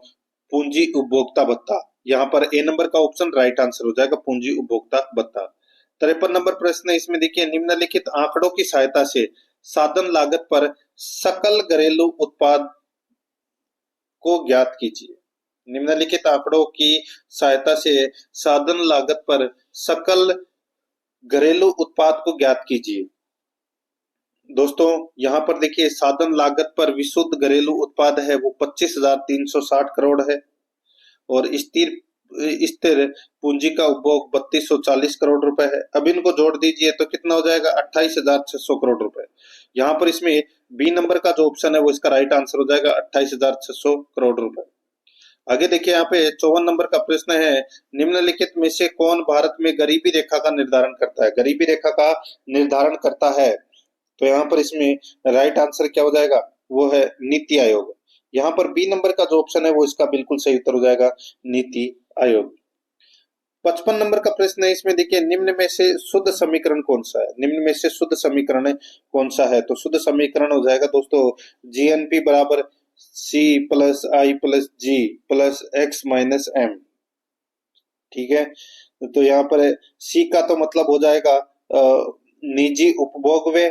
पूंजी उपभोक्ता भत्ता। यहाँ पर ए नंबर का ऑप्शन राइट आंसर हो जाएगा, पूंजी उपभोक्ता भत्ता। 53 नंबर प्रश्न है, इसमें देखिए निम्नलिखित आंकड़ों की सहायता से साधन लागत पर सकल घरेलू उत्पाद को ज्ञात कीजिए। निम्नलिखित आंकड़ों की सहायता से साधन लागत पर सकल घरेलू उत्पाद को ज्ञात कीजिए। दोस्तों यहाँ पर देखिए साधन लागत पर विशुद्ध घरेलू उत्पाद है वो 25,360 करोड़ है, और स्थिर स्थिर पूंजी का उपभोग 3240 करोड़ रुपए है। अब इनको जोड़ दीजिए तो कितना हो जाएगा? 28,600 करोड़ रुपए। यहाँ पर इसमें बी नंबर का जो ऑप्शन है वो इसका राइट आंसर हो जाएगा, 28,600 करोड़ रुपए। आगे देखिए यहाँ पे 54 नंबर का प्रश्न है, निम्नलिखित में से कौन भारत में गरीबी रेखा का निर्धारण करता है? गरीबी रेखा का निर्धारण करता है, तो यहाँ पर इसमें राइट आंसर क्या हो जाएगा? वो है नीति आयोग। यहाँ पर बी नंबर का जो ऑप्शन है वो इसका बिल्कुल सही उत्तर हो जाएगा, नीति आयोग। 55 नंबर का प्रश्न है, इसमें देखिए निम्न में से शुद्ध समीकरण कौन सा है? निम्न में से शुद्ध समीकरण कौन सा है? तो शुद्ध समीकरण हो जाएगा दोस्तों जीएनपी बराबर सी प्लस आई प्लस जी प्लस एक्स माइनस एम। ठीक है, तो यहाँ पर सी का तो मतलब हो जाएगा निजी उपभोग व्यय,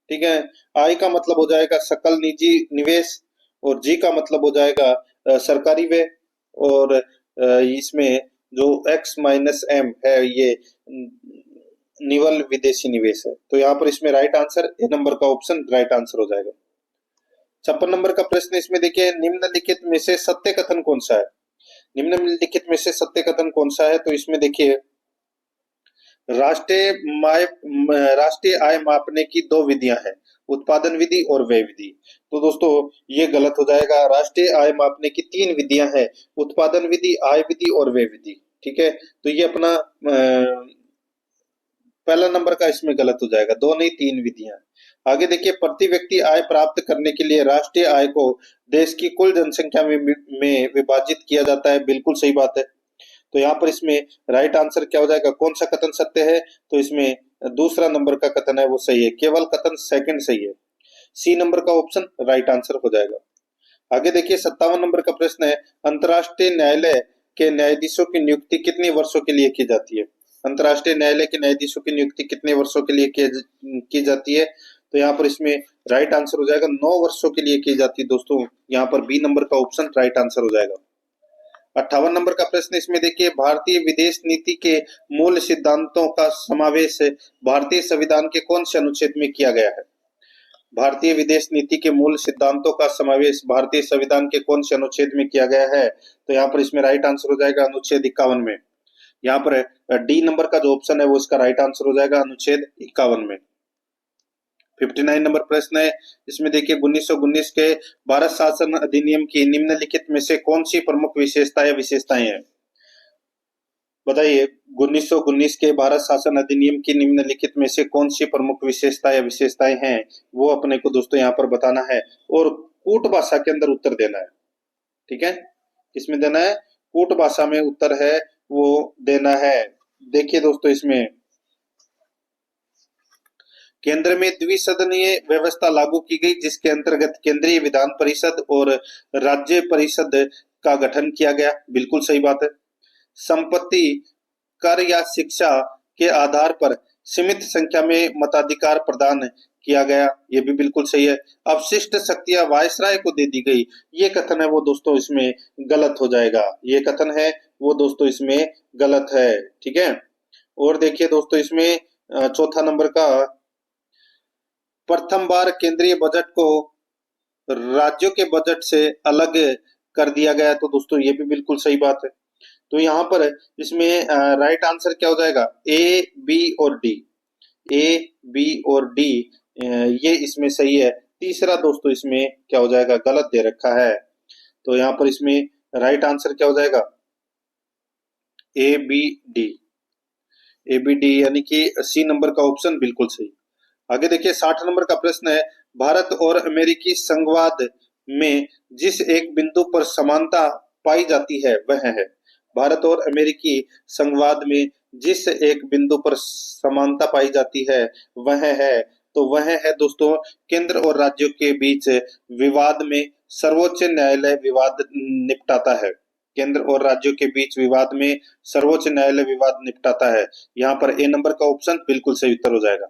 ठीक है, आई का मतलब हो जाएगा सकल निजी निवेश, और जी का मतलब हो जाएगा सरकारी व्यय, और इसमें जो एक्स माइनस एम है ये निवल विदेशी निवेश है। तो यहाँ पर इसमें राइट आंसर ए नंबर का ऑप्शन राइट आंसर हो जाएगा। 56 नंबर का प्रश्न इसमें देखिए निम्नलिखित में से सत्य कथन कौन सा है? निम्नलिखित में से सत्य कथन कौन सा है? तो इसमें देखिए राष्ट्रीय आय मापने की दो विधियां हैं, उत्पादन विधि और व्यय विधि। तो दोस्तों ये गलत हो जाएगा, राष्ट्रीय आय मापने की तीन विधियां हैं, उत्पादन विधि, आय विधि और व्यय विधि। ठीक है, तो ये अपना पहला नंबर का इसमें गलत हो जाएगा, दो नहीं तीन विधियां। आगे देखिए प्रति व्यक्ति आय प्राप्त करने के लिए राष्ट्रीय आय को देश की कुल जनसंख्या में विभाजित किया जाता है, बिल्कुल सही बात है। तो यहाँ पर इसमें राइट आंसर क्या हो जाएगा? कौन सा कथन सत्य है? तो इसमें दूसरा नंबर का कथन है वो सही है, केवल कथन सेकंड सही है, सी नंबर का ऑप्शन राइट आंसर हो जाएगा। आगे देखिए 57 नंबर का प्रश्न है, अंतर्राष्ट्रीय न्यायालय के न्यायाधीशों की नियुक्ति कितने वर्षों के लिए की जाती है? अंतर्राष्ट्रीय न्यायालय के न्यायाधीशों की नियुक्ति कितने वर्षों के लिए की जाती है? तो यहाँ पर इसमें राइट आंसर हो जाएगा 9 वर्षों के लिए की जाती है दोस्तों, यहाँ पर बी नंबर का ऑप्शन राइट आंसर हो जाएगा। 58 नंबर का प्रश्न इसमें देखिए भारतीय विदेश नीति के मूल सिद्धांतों का समावेश भारतीय संविधान के कौन से अनुच्छेद में किया गया है? भारतीय विदेश नीति के मूल सिद्धांतों का समावेश भारतीय संविधान के कौन से अनुच्छेद में किया गया है? तो यहाँ पर इसमें राइट आंसर हो जाएगा अनुच्छेद 51 में। यहाँ पर डी नंबर का जो ऑप्शन है वो इसका राइट आंसर हो जाएगा अनुच्छेद 51 में। 59 नंबर प्रश्न है, इसमें देखिए 1919 के भारत शासन अधिनियम की निम्नलिखित में से कौन सी प्रमुख विशेषताएं हैं? बताइए 1919 के भारत शासन अधिनियम की निम्नलिखित में से कौन सी प्रमुख विशेषताएं हैं, वो अपने को दोस्तों यहाँ पर बताना है, और कूट भाषा के अंदर उत्तर देना है। ठीक है, किसमें देना है? कूट भाषा में उत्तर है वो देना है। देखिए दोस्तों इसमें केंद्र में द्विसदनीय व्यवस्था लागू की गई, जिसके अंतर्गत केंद्रीय विधान परिषद और राज्य परिषद का गठन किया गया, बिल्कुल सही बात है। संपत्ति कर या शिक्षा के आधार पर सीमित संख्या में मताधिकार प्रदान किया गया, ये भी बिल्कुल सही है। अवशिष्ट शक्तियां वायसराय को दे दी गई, ये कथन है वो दोस्तों इसमें गलत हो जाएगा, ये कथन है वो दोस्तों इसमें गलत है। ठीक है, और देखिए दोस्तों इसमें चौथा नंबर का, प्रथम बार केंद्रीय बजट को राज्यों के बजट से अलग कर दिया गया, तो दोस्तों ये भी बिल्कुल सही बात है। तो यहाँ पर इसमें राइट आंसर क्या हो जाएगा? ए, बी और डी, ए, बी और डी ये इसमें सही है। तीसरा दोस्तों इसमें क्या हो जाएगा? गलत दे रखा है, तो यहाँ पर इसमें राइट आंसर क्या हो जाएगा? ए, बी, डी, ए, बी, डी यानी कि सी नंबर का ऑप्शन बिल्कुल सही। आगे देखिए 60 नंबर का प्रश्न है, भारत और अमेरिकी संघवाद में जिस एक बिंदु पर समानता पाई जाती है वह है। भारत और अमेरिकी संवाद में जिस एक बिंदु पर समानता पाई जाती है वह है दोस्तों केंद्र और राज्यों के बीच विवाद में सर्वोच्च न्यायालय विवाद निपटाता है। केंद्र और राज्यों के बीच विवाद में सर्वोच्च न्यायालय विवाद निपटाता है। यहाँ पर ए नंबर का ऑप्शन बिल्कुल सही उत्तर हो जाएगा।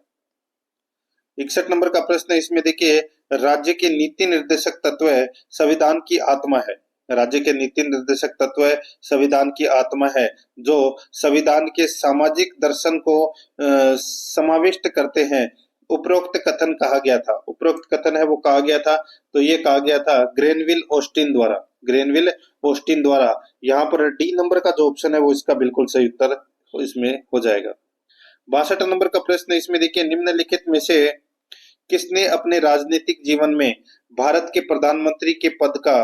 61 नंबर का प्रश्न है, इसमें देखिए राज्य के नीति निर्देशक तत्व संविधान की आत्मा है। राज्य के नीति निर्देशक तत्व संविधान की आत्मा है जो संविधान के सामाजिक दर्शन को समाविष्ट करते हैं। उपरोक्त कथन कहा गया था, उपरोक्त कथन है वो कहा गया था, तो ये कहा गया था ग्रेनविल ऑस्टिन द्वारा, ग्रेनविल ऑस्टिन द्वारा। यहाँ पर डी नंबर का जो ऑप्शन है वो इसका बिल्कुल सही उत्तर इसमें हो जाएगा। 62 नंबर का प्रश्न, इसमें देखिए निम्नलिखित में से किसने अपने राजनीतिक जीवन में भारत के प्रधानमंत्री के पद का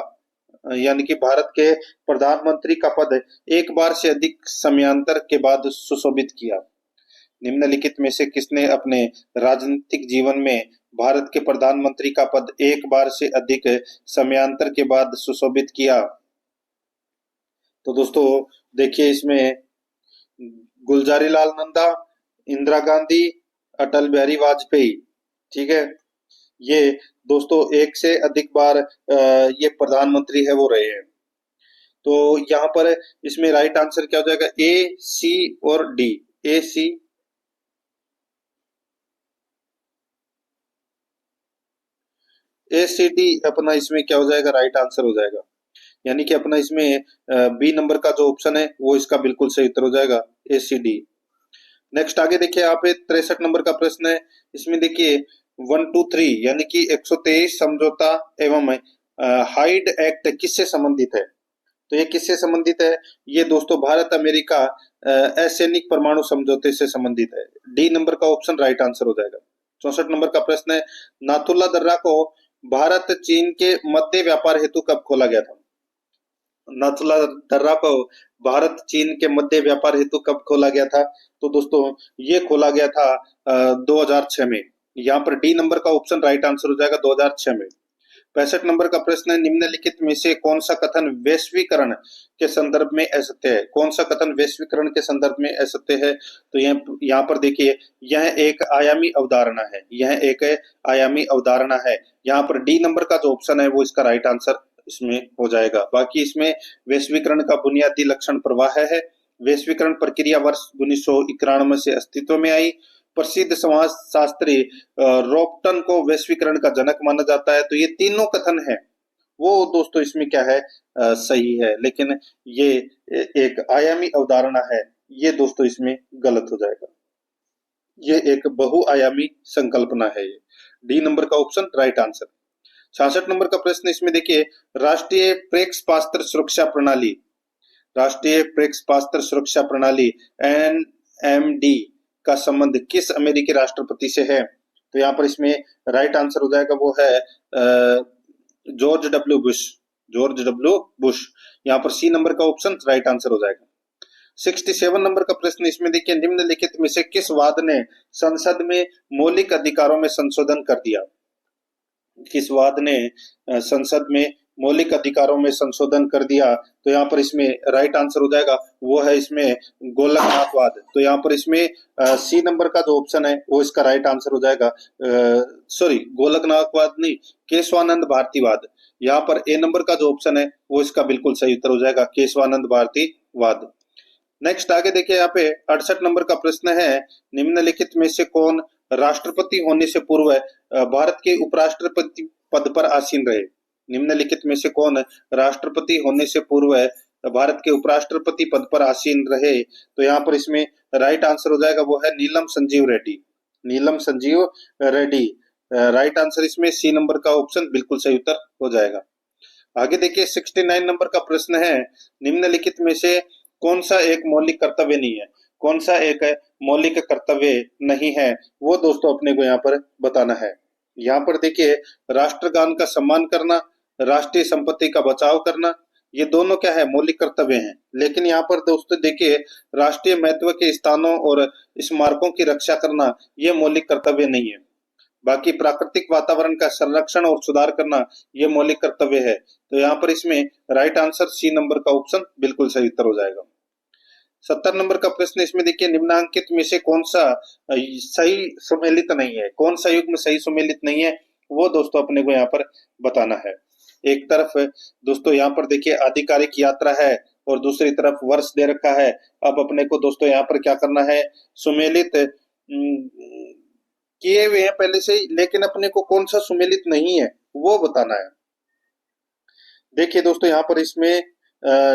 यानी कि भारत के प्रधानमंत्री का पद एक बार से अधिक समयांतर के बाद सुशोभित किया। निम्नलिखित में से किसने अपने राजनीतिक जीवन में भारत के प्रधानमंत्री का पद एक बार से अधिक समयांतर के बाद सुशोभित किया? तो दोस्तों देखिए इसमें गुलजारीलाल नंदा, इंदिरा गांधी, अटल बिहारी वाजपेयी, ठीक है, ये दोस्तों एक से अधिक बार ये प्रधानमंत्री है वो रहे हैं। तो यहाँ पर इसमें राइट आंसर क्या हो जाएगा? ए, सी और डी। ए, सी, ए सी डी अपना इसमें क्या हो जाएगा? राइट आंसर हो जाएगा। यानी कि अपना इसमें बी नंबर का जो ऑप्शन है वो इसका बिल्कुल सही उत्तर हो जाएगा, ए सी डी। नेक्स्ट आगे देखिए आप 63 नंबर का प्रश्न है, इसमें देखिए 123 यानी कि 123 समझौता एवं हाइड एक्ट किससे संबंधित है? तो ये किससे संबंधित है? ये दोस्तों भारत अमेरिका असैनिक परमाणु समझौते से संबंधित है। डी नंबर का ऑप्शन राइट आंसर हो जाएगा। 64 नंबर का प्रश्न है, नाथुल्ला दर्रा को भारत चीन के मध्य व्यापार हेतु कब खोला गया था? नाथुला दर्रा को भारत चीन के मध्य व्यापार हेतु कब खोला गया था? तो दोस्तों ये खोला गया था 2006 में। यहाँ पर डी नंबर का ऑप्शन राइट आंसर हो जाएगा 2006 में। 65 नंबर का प्रश्न है, निम्नलिखित में से कौन सा कथन वैश्वीकरण के संदर्भ में असत्य है? कौन सा कथन वैश्वीकरण के संदर्भ में असत्य है? तो यहाँ पर देखिए यह एक आयामी अवधारणा है, यह एक आयामी अवधारणा है। यहाँ पर डी नंबर का जो ऑप्शन है वो इसका राइट आंसर इसमें हो जाएगा। बाकी इसमें वैश्वीकरण का बुनियादी लक्षण प्रवाह है। वैश्वीकरण प्रक्रिया वर्ष 1991 से अस्तित्व में आई। प्रसिद्ध समाज शास्त्री रॉबर्टन को वैश्वीकरण का जनक माना जाता है। तो ये तीनों कथन है वो दोस्तों इसमें क्या है? सही है, लेकिन ये एक आयामी अवधारणा है, ये दोस्तों इसमें गलत हो जाएगा। ये एक बहुआयामी संकल्पना है। ये डी नंबर का ऑप्शन राइट आंसर। 66 नंबर का प्रश्न, इसमें देखिए राष्ट्रीय प्रेक्षपास्त्र सुरक्षा प्रणाली, राष्ट्रीय प्रेक्षपास्त्र सुरक्षा प्रणाली NMD का संबंध किस अमेरिकी राष्ट्रपति से है? तो यहाँ पर इसमें राइट आंसर हो जाएगा वो है George W Bush, George W Bush. यहाँ पर सी नंबर का ऑप्शन राइट आंसर हो जाएगा। 67 नंबर का प्रश्न, इसमें देखिए निम्नलिखित में से किस वाद ने संसद में मौलिक अधिकारों में संशोधन कर दिया? किस वाद ने संसद में मौलिक अधिकारों में संशोधन कर दिया? तो यहाँ पर इसमें राइट आंसर हो जाएगा वो है इसमें गोलकनाथवाद। तो यहाँ पर इसमें सी नंबर का जो ऑप्शन है वो इसका राइट आंसर हो जाएगा। सॉरी, गोलकनाथवाद नहीं, केशवानंद भारतीवाद। यहाँ पर ए नंबर का जो ऑप्शन है वो इसका बिल्कुल सही उत्तर हो जाएगा, केशवानंद भारतीवाद। नेक्स्ट आगे देखिए यहाँ पे 68 नंबर का प्रश्न है, निम्नलिखित में से कौन राष्ट्रपति होने से पूर्व भारत के उपराष्ट्रपति पद पर आसीन रहे? निम्नलिखित में से कौन राष्ट्रपति होने से पूर्व भारत के उपराष्ट्रपति पद पर आसीन रहे? तो यहाँ पर इसमें राइट आंसर हो जाएगा वो है नीलम संजीव रेड्डी, नीलम संजीव रेड्डी। राइट आंसर इसमें सी नंबर का ऑप्शन बिल्कुल सही उत्तर हो जाएगा। आगे देखिए 69 नंबर का प्रश्न है, निम्नलिखित में से कौन सा एक मौलिक कर्तव्य नहीं है? कौन सा एक मौलिक कर्तव्य नहीं है वो दोस्तों अपने को यहाँ पर बताना है। यहाँ पर देखिए राष्ट्रगान का सम्मान करना, राष्ट्रीय संपत्ति का बचाव करना, ये दोनों क्या है? मौलिक कर्तव्य हैं। लेकिन यहाँ पर दोस्तों देखिए राष्ट्रीय महत्व के स्थानों और स्मारकों की रक्षा करना ये मौलिक कर्तव्य नहीं है। बाकी प्राकृतिक वातावरण का संरक्षण और सुधार करना ये मौलिक कर्तव्य है। तो यहाँ पर इसमें राइट आंसर सी नंबर का ऑप्शन बिल्कुल सही उत्तर हो जाएगा। 70 नंबर का प्रश्न इसमें देखिए, निम्नांकित में से कौन सा सही सुमेलित नहीं है, कौन सा युग्म सही सुमेलित नहीं है, वो दोस्तों अपने को यहाँ पर बताना है। एक तरफ दोस्तों यहाँ पर देखिए आधिकारिक यात्रा है और दूसरी तरफ वर्ष दे रखा है। अब अपने को दोस्तों यहाँ पर क्या करना है, सुमेलित किए हुए हैं पहले से ही, लेकिन अपने को कौन सा सुमेलित नहीं है वो बताना है। देखिए दोस्तों यहाँ पर इसमें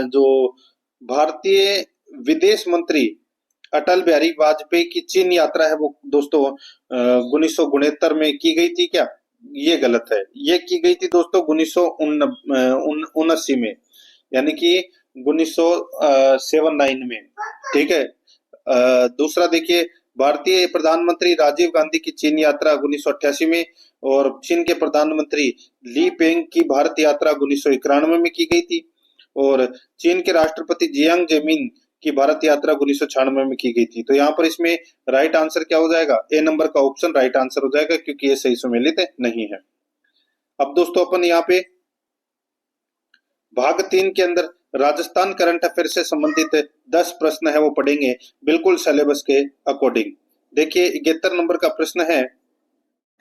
जो भारतीय विदेश मंत्री अटल बिहारी वाजपेयी की चीन यात्रा है वो दोस्तों 1969 में की गई थी क्या? ये गलत है, ये की गई थी दोस्तों 1979 में, यानी कि 1979 में, ठीक है। दूसरा देखिए, भारतीय प्रधानमंत्री राजीव गांधी की चीन यात्रा 1988 में और चीन के प्रधानमंत्री ली पेंग की भारत यात्रा 1991 में की गई थी और चीन के राष्ट्रपति जियांग जेमिन की भारत यात्रा 1996 में की गई थी। तो यहाँ पर इसमें राइट आंसर क्या हो जाएगा, ए नंबर का ऑप्शन राइट आंसर हो जाएगा, क्योंकि ये सही सुमेलित नहीं है। अब दोस्तों अपन यहाँ पे भाग 3 के अंदर राजस्थान करंट अफेयर से संबंधित 10 प्रश्न है वो पढ़ेंगे बिल्कुल सिलेबस के अकॉर्डिंग। देखिए 71 नंबर का प्रश्न है,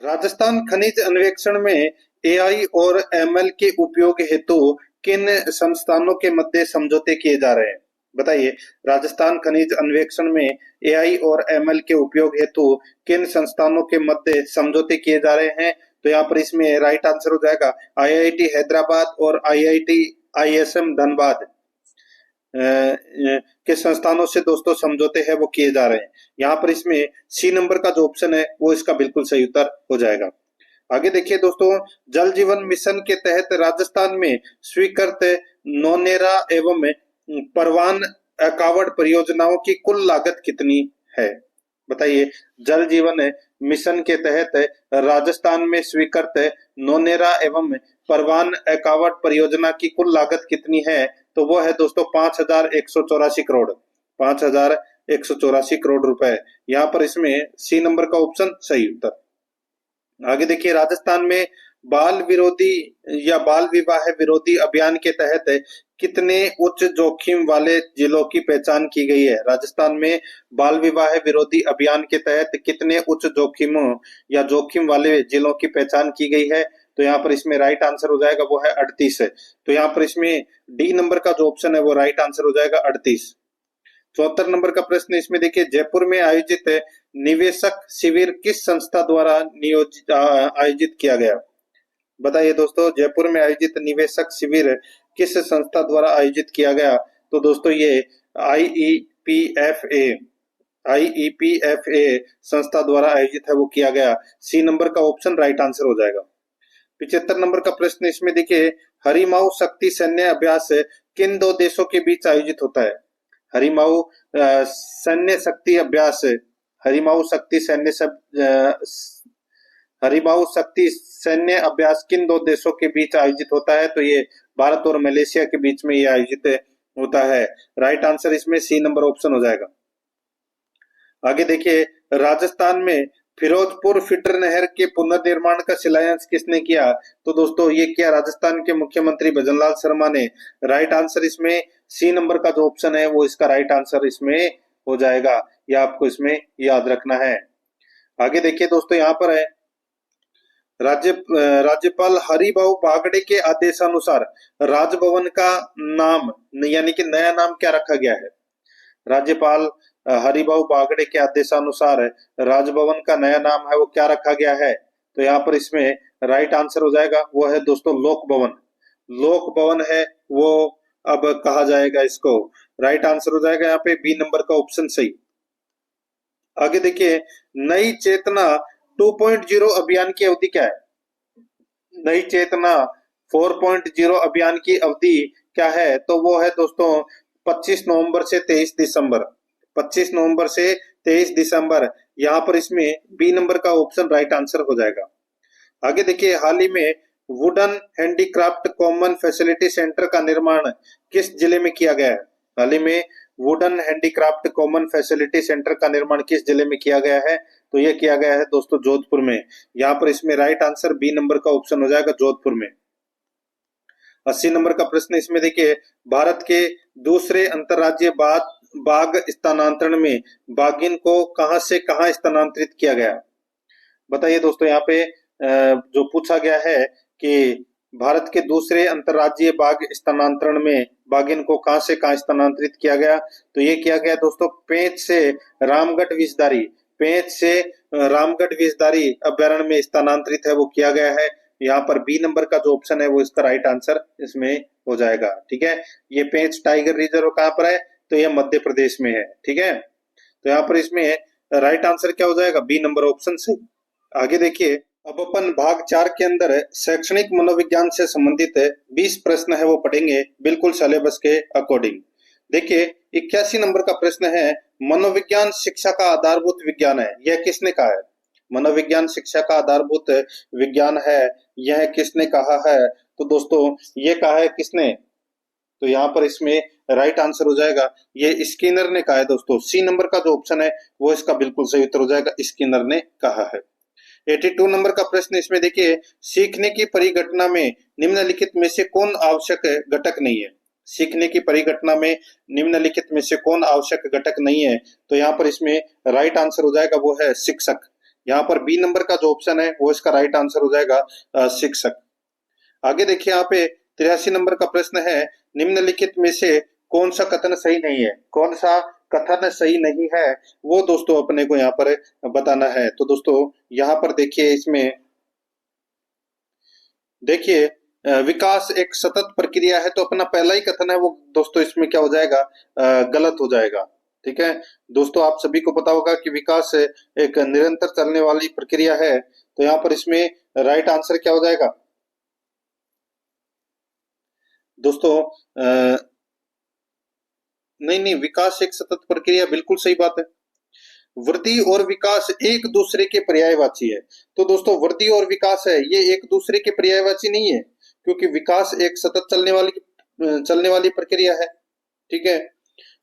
राजस्थान खनिज अन्वेषण में एआई और एमएल के उपयोग हेतु किन संस्थानों के मध्य समझौते किए जा रहे हैं? बताइए, राजस्थान खनिज अन्वेषण में एआई और एमएल के उपयोग हेतु किन संस्थानों के मध्य समझौते किए जा रहे हैं? तो यहाँ पर इसमें राइट आंसर हो जाएगा आईआईटी हैदराबाद और आईआईटी आईएसएम धनबाद के संस्थानों से दोस्तों समझौते हैं वो किए जा रहे हैं। यहाँ पर इसमें सी नंबर का जो ऑप्शन है वो इसका बिल्कुल सही उत्तर हो जाएगा। आगे देखिए दोस्तों, जल जीवन मिशन के तहत राजस्थान में स्वीकृत नौनेरा एवं परवान कावड़ परियोजनाओं की कुल लागत कितनी है? बताइए, जल जीवन मिशन के तहत राजस्थान में स्वीकृत नौनेरा एवं परवान कावड़ परियोजना की कुल लागत कितनी है? तो वो है दोस्तों 5,184 करोड़, 5,184 करोड़ रुपए। यहाँ पर इसमें सी नंबर का ऑप्शन सही उत्तर। आगे देखिए, राजस्थान में बाल विरोधी या बाल विवाह विरोधी अभियान के तहत कितने उच्च जोखिम वाले जिलों की पहचान की गई है? राजस्थान में बाल विवाह विरोधी अभियान के तहत कितने उच्च जोखिमों या जोखिम वाले जिलों की पहचान की गई है? तो यहाँ पर इसमें राइट आंसर हो जाएगा वो है 38 है। तो यहाँ पर इसमें डी नंबर का जो ऑप्शन है वो राइट आंसर हो जाएगा 38। 74 नंबर का प्रश्न इसमें देखिए, जयपुर में आयोजित निवेशक शिविर किस संस्था द्वारा आयोजित किया गया? बताइए दोस्तों, जयपुर में आयोजित निवेशक शिविर किस संस्था द्वारा आयोजित किया गया? तो दोस्तों ये आईईपीएफए संस्था द्वारा आयोजित है वो किया गया। सी नंबर का ऑप्शन राइट आंसर हो जाएगा। 75 नंबर का प्रश्न इसमें देखिए, हरिमाऊ शक्ति सैन्य अभ्यास किन दो देशों के बीच आयोजित होता है? हरिमाऊ सैन्य शक्ति अभ्यास, हरिमाऊ शक्ति सैन्य अभ्यास किन दो देशों के बीच आयोजित होता है? तो ये भारत और मलेशिया के बीच में ये आयोजित होता है। राइट आंसर इसमें सी नंबर ऑप्शन हो जाएगा। आगे देखिए, राजस्थान में फिरोजपुर फिटर नहर के पुनर्निर्माण का शिलान्यास किसने किया? तो दोस्तों ये किया राजस्थान के मुख्यमंत्री भजनलाल शर्मा ने। राइट आंसर इसमें सी नंबर का जो ऑप्शन है वो इसका राइट आंसर इसमें हो जाएगा, यह आपको इसमें याद रखना है। आगे देखिए दोस्तों, यहाँ पर है राज्यपाल हरिभाऊ बागड़े के आदेशानुसार राजभवन का नाम यानी कि नया नाम क्या रखा गया है? राज्यपाल हरिभाऊ बागड़े के आदेशानुसार राजभवन का नया नाम है वो क्या रखा गया है? तो यहाँ पर इसमें राइट आंसर हो जाएगा वो है दोस्तों लोक भवन। लोक भवन है वो अब कहा जाएगा इसको। राइट आंसर हो जाएगा यहाँ पे बी नंबर का ऑप्शन सही। आगे देखिए, नई चेतना 2.0 अभियान की अवधि क्या है? नई चेतना 4.0 अभियान की अवधि क्या है? तो वो है दोस्तों 25 नवंबर से 23 दिसंबर। 25 नवंबर से 23 दिसंबर, यहाँ पर इसमें बी नंबर का ऑप्शन राइट आंसर हो जाएगा। आगे देखिए, हाल ही में wooden handicraft common facility centre का निर्माण किस जिले में किया गया है? हाल ही में wooden handicraft common facility centre का निर्माण किस जिले में किया गया है? तो ये किया गया है दोस्तों जोधपुर में। यहाँ पर इसमें राइट आंसर बी नंबर का ऑप्शन हो जाएगा, जोधपुर में। 80 नंबर का प्रश्न इसमें देखिए, भारत के दूसरे अंतर्राज्यीय बाघ स्थानांतरण में बाघिन को कहां से कहां स्थानांतरित किया गया? बताइए दोस्तों, यहाँ पे जो पूछा गया है कि भारत के दूसरे अंतर्राज्यीय बाघ स्थानांतरण में बाघिन को कहां से कहां स्थानांतरित किया गया? तो ये किया गया दोस्तों पेंच से रामगढ़ विषधारी, पेंच से रामगढ़ विषधारी अभ्यारण्य में स्थानांतरित है वो किया गया है। यहाँ पर बी नंबर का जो ऑप्शन है वो इसका राइट आंसर इसमें हो जाएगा। ठीक है, ये पेंच टाइगर रिजर्व कहाँ पर है? तो ये मध्य प्रदेश में है। ठीक है, तो यहाँ पर इसमें राइट आंसर क्या हो जाएगा? बी नंबर ऑप्शन सही। आगे देखिए, अब अपन भाग 4 के अंदर शैक्षणिक मनोविज्ञान से संबंधित 20 प्रश्न है वो पढ़ेंगे बिल्कुल सिलेबस के अकॉर्डिंग। देखिए 81 नंबर का प्रश्न है, मनोविज्ञान शिक्षा का आधारभूत विज्ञान है, यह किसने कहा है? मनोविज्ञान शिक्षा का आधारभूत विज्ञान है, यह किसने कहा है? तो दोस्तों ये कहा है किसने? तो यहाँ पर इसमें राइट आंसर हो जाएगा, ये स्किनर ने कहा है दोस्तों। सी नंबर का जो ऑप्शन है वो इसका बिल्कुल सही उत्तर हो जाएगा, स्किनर ने कहा है। 82 नंबर का प्रश्न इसमें देखिए, सीखने की परिघटना में निम्नलिखित में से कौन आवश्यक घटक नहीं है? सीखने की परिघटना में निम्नलिखित में से कौन आवश्यक घटक नहीं है? तो यहाँ पर इसमें राइट आंसर हो जाएगा वो है शिक्षक। यहाँ पर बी नंबर का जो ऑप्शन है वो इसका राइट आंसर हो जाएगा शिक्षक। आगे देखिए यहाँ पे 83 नंबर का प्रश्न है, निम्नलिखित में से कौन सा कथन सही नहीं है? कौन सा कथन सही नहीं है वो दोस्तों अपने को यहाँ पर बताना है। तो दोस्तों यहाँ पर देखिए, इसमें देखिए विकास एक सतत प्रक्रिया है, तो अपना पहला ही कथन है वो दोस्तों इसमें क्या हो जाएगा? गलत हो जाएगा। ठीक है दोस्तों, आप सभी को पता होगा कि विकास एक निरंतर चलने वाली प्रक्रिया है, तो यहाँ पर इसमें राइट आंसर क्या हो जाएगा दोस्तों? नहीं, विकास एक सतत प्रक्रिया, बिल्कुल सही बात है। वृद्धि और विकास एक दूसरे के पर्यायवाची है। तो दोस्तों वृद्धि और विकास है ये एक दूसरे के पर्यायवाची नहीं है, क्योंकि विकास एक सतत चलने वाली प्रक्रिया है। ठीक है,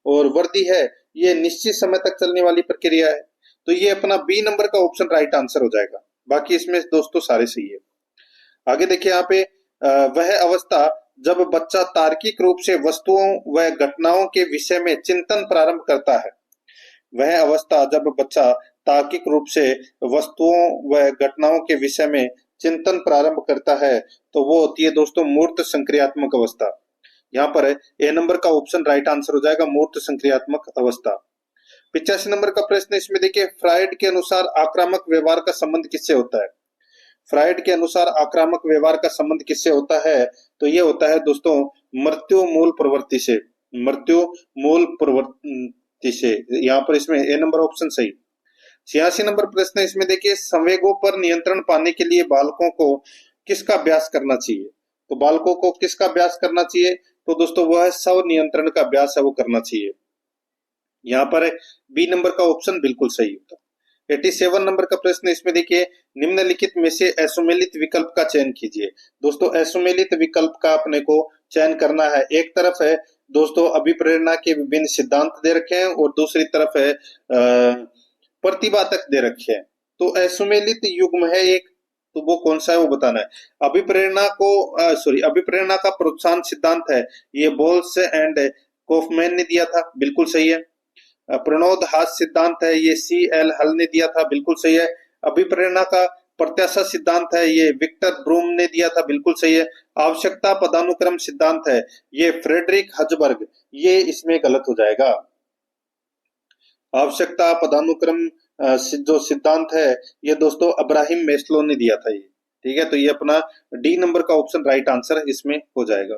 और वृद्धि है ये निश्चित समय तक चलने वाली प्रक्रिया है। तो ये अपना बी नंबर का ऑप्शन राइट आंसर हो जाएगा। बाकी इसमें दोस्तों सारे सही है। आगे देखिए यहाँ पे वह अवस्था जब बच्चा तार्किक रूप से वस्तुओं व घटनाओं के विषय में चिंतन प्रारंभ करता है। वह अवस्था जब बच्चा तार्किक रूप से वस्तुओं व घटनाओं के विषय में चिंतन प्रारंभ करता है, तो वो होती है दोस्तों मूर्त संक्रियात्मक अवस्था। यहाँ पर ए नंबर का ऑप्शन राइट आंसर हो जाएगा, मूर्त संक्रियात्मक अवस्था। 85 नंबर का प्रश्न इसमें देखिए, फ्राइड के अनुसार आक्रामक व्यवहार का संबंध किससे होता है? फ्राइड के अनुसार आक्रामक व्यवहार का संबंध किससे होता है? तो ये होता है दोस्तों मृत्यु मूल प्रवृत्ति से। मृत्यु मूल प्रवृत्ति से, यहाँ पर इसमें ए नंबर ऑप्शन सही। 86 नंबर प्रश्न इसमें देखिए, संवेगों पर नियंत्रण पाने के लिए बालकों को किसका अभ्यास करना चाहिए? तो बालकों को किसका अभ्यास करना चाहिए? तो दोस्तों वह स्व नियंत्रण का अभ्यास है वो करना चाहिए। यहाँ पर बी नंबर का ऑप्शन बिल्कुल सही होता। 87 नंबर का प्रश्न इसमें देखिए, निम्नलिखित में से असुमेलित विकल्प का चयन कीजिए। दोस्तों असुमेलित विकल्प का अपने को चयन करना है। एक तरफ है दोस्तों अभिप्रेरणा के विभिन्न सिद्धांत दे रखे हैं और दूसरी तरफ है प्रतिबाधक दे रखे हैं। तो असुमेलित युग्म है एक, तो वो कौन सा है वो बताना है। अभिप्रेरणा का प्रोत्साहन सिद्धांत है, ये बोल्स एंड कॉफमैन ने दिया था, बिल्कुल सही है। प्रणोद हास सिद्धांत है, ये CL हल ने दिया था, बिल्कुल सही है। अभिप्रेरणा का प्रत्याशा सिद्धांत है, ये विक्टर ब्रूम ने दिया था, बिल्कुल सही है। आवश्यकता पदानुक्रम सिद्धांत है, ये फ्रेडरिक हजबर्ग, ये इसमें गलत हो जाएगा। आवश्यकता पदानुक्रम जो सिद्धांत है ये दोस्तों अब्राहिम मेस्लो ने दिया था ये। ठीक है, तो ये अपना डी नंबर का ऑप्शन राइट आंसर इसमें हो जाएगा।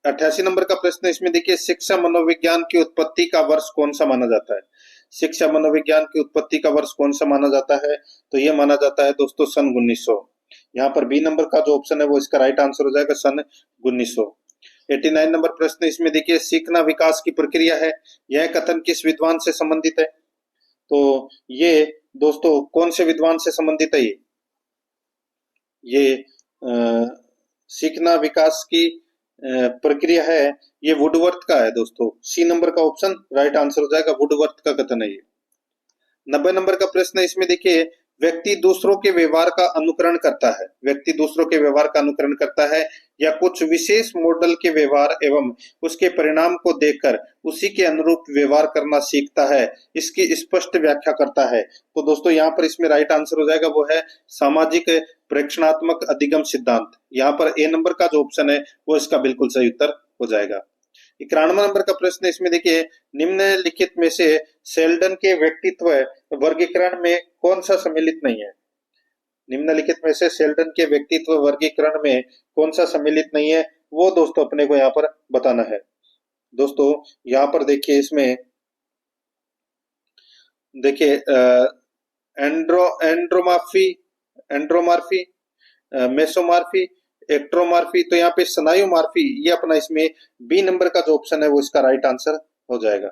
88 नंबर का प्रश्न इसमें देखिए, शिक्षा मनोविज्ञान की उत्पत्ति का वर्ष कौन सा माना जाता है? शिक्षा मनोविज्ञान की उत्पत्ति का वर्ष कौन सा माना जाता है? तो ये माना जाता है दोस्तों सन 1900। यहाँ पर बी नंबर का जो ऑप्शन है वो इसका राइट आंसर हो जाएगा सन 1900। 89 नंबर प्रश्न इसमें देखिए, सीखना विकास की प्रक्रिया है, यह कथन किस विद्वान से संबंधित है? तो ये दोस्तों कौन से विद्वान से संबंधित है? ये सीखना विकास की प्रक्रिया है ये वुडवर्थ का है दोस्तों। सी नंबर का ऑप्शन राइट आंसर हो जाएगा, वुडवर्थ का कथन है ये। 90 नंबर का प्रश्न है, इसमें देखिए व्यक्ति दूसरों के व्यवहार का अनुकरण करता है। व्यक्ति दूसरों के व्यवहार का अनुकरण करता है या कुछ विशेष मॉडल के व्यवहार एवं उसके परिणाम को देखकर उसी के अनुरूप व्यवहार करना सीखता है, इसकी स्पष्ट व्याख्या करता है। तो दोस्तों यहाँ पर इसमें राइट आंसर हो जाएगा वो है सामाजिक प्रेक्षणात्मक अधिगम सिद्धांत। यहाँ पर ए नंबर का जो ऑप्शन है वो इसका बिल्कुल सही उत्तर हो जाएगा। 91 नंबर का प्रश्न इसमें देखिए निम्नलिखित में से शेल्डन के व्यक्तित्व वर्गीकरण में कौन सा सम्मिलित नहीं है। निम्नलिखित में से शेल्डन के व्यक्तित्व वर्गीकरण में कौन सा सम्मिलित नहीं है, वो दोस्तों अपने को यहाँ पर बताना है। दोस्तों यहाँ पर देखिए इसमें देखिए एंड्रोमार्फी, मेसोमार्फी, एक्ट्रोमार्फी, तो यहाँ पे स्नायुमार्फी, ये अपना इसमें बी नंबर का जो ऑप्शन है वो इसका राइट आंसर हो जाएगा।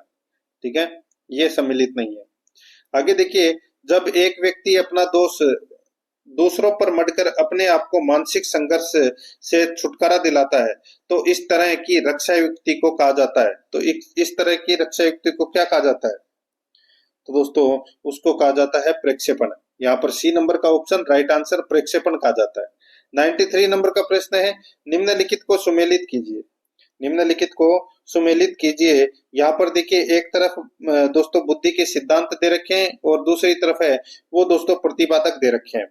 ठीक है, ये सम्मिलित नहीं है। आगे देखिए जब एक व्यक्ति अपना दोष दूसरों पर मढ़कर अपने आप को मानसिक संघर्ष से छुटकारा दिलाता है तो इस तरह की रक्षा युक्ति को कहा जाता है। तो इस तरह की रक्षा युक्ति को क्या कहा जाता है, तो दोस्तों उसको कहा जाता है प्रेक्षेपण। यहाँ पर सी नंबर का ऑप्शन राइट आंसर प्रेक्षेपण कहा जाता है। 93 नंबर का प्रश्न है निम्नलिखित को सुमेलित कीजिए। निम्नलिखित को सुमेलित कीजिए। यहाँ पर देखिए एक तरफ दोस्तों बुद्धि के सिद्धांत दे रखे हैं और दूसरी तरफ है वो दोस्तों प्रतिपादक दे रखे हैं।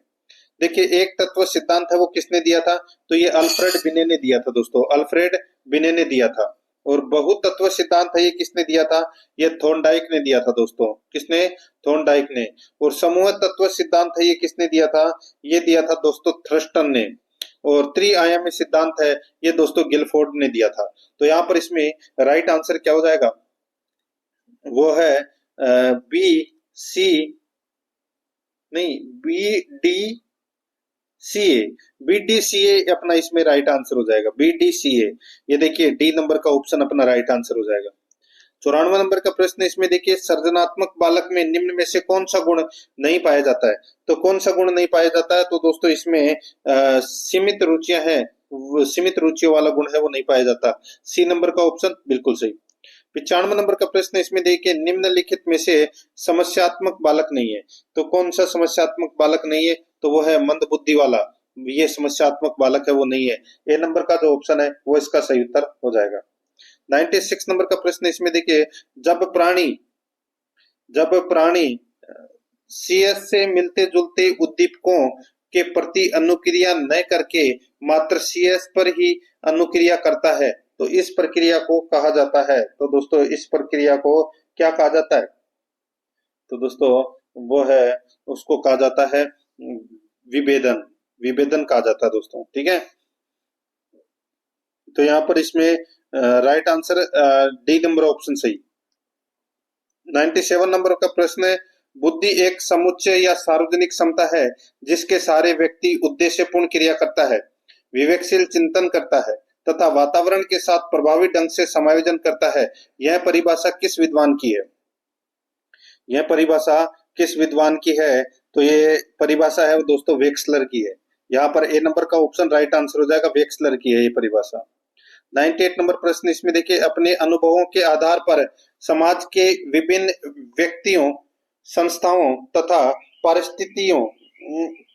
देखिए एक तत्व सिद्धांत है वो किसने दिया था, तो ये अल्फ्रेड बिने ने दिया था दोस्तों, अल्फ्रेड बिने ने दिया था। और बहु तत्व सिद्धांत है ये किसने दिया था, ये थॉर्नडाइक ने दिया था दोस्तों। किसने, थॉर्नडाइक ने। और समूह तत्व सिद्धांत है ये किसने दिया था, ये दिया था दोस्तों थ्रस्टन ने। और त्रिआयामी सिद्धांत है ये दोस्तों गिलफोर्ड ने दिया था। तो यहाँ पर इसमें राइट आंसर क्या हो जाएगा, वो है बी सी नहीं बी डी सी ए, BDCA अपना इसमें राइट आंसर हो जाएगा, BDCA। ये देखिए डी नंबर का ऑप्शन अपना राइट आंसर हो जाएगा। 94 नंबर का प्रश्न इसमें देखिए सृजनात्मक बालक में निम्न में से कौन सा गुण नहीं पाया जाता है। तो कौन सा गुण नहीं पाया जाता है, तो दोस्तों इसमें सीमित रुचियां हैं, सीमित रुचियों वाला गुण है वो नहीं पाया जाता। सी नंबर का ऑप्शन बिल्कुल सही। 95 नंबर का प्रश्न इसमें देखिए निम्नलिखित में से समस्यात्मक बालक नहीं है। तो कौन सा समस्यात्मक बालक नहीं है, तो वो है मंद बुद्धि वाला, ये समस्यात्मक बालक है वो नहीं है। ए नंबर का जो ऑप्शन है वो इसका सही उत्तर हो जाएगा। 96 नंबर का प्रश्न इसमें देखिए जब प्राणी CS से मिलते जुलते उद्दीपकों के प्रति अनुक्रिया न करके मात्र CS पर ही अनुक्रिया करता है तो इस प्रक्रिया को कहा जाता है। तो दोस्तों इस प्रक्रिया को क्या कहा जाता है, तो दोस्तों वो है उसको कहा जाता है विभेदन, विभेदन कहा जाता है दोस्तों। ठीक है, तो यहाँ पर इसमें right answer D number option सही। 97 नंबर का प्रश्न है बुद्धि एक समुच्चय या सार्वजनिक क्षमता है जिसके सारे व्यक्ति उद्देश्यपूर्ण क्रिया करता है, विवेकशील चिंतन करता है तथा वातावरण के साथ प्रभावी ढंग से समायोजन करता है। यह परिभाषा किस विद्वान की है, यह परिभाषा किस विद्वान की है, तो ये परिभाषा है दोस्तों वेक्सलर की है। यहाँ पर ए नंबर का ऑप्शन राइट आंसर हो जाएगा, वेक्सलर की है ये परिभाषा। 98 नंबर प्रश्न इसमें देखिए अपने अनुभवों के आधार पर समाज के विभिन्न व्यक्तियों, संस्थाओं तथा परिस्थितियों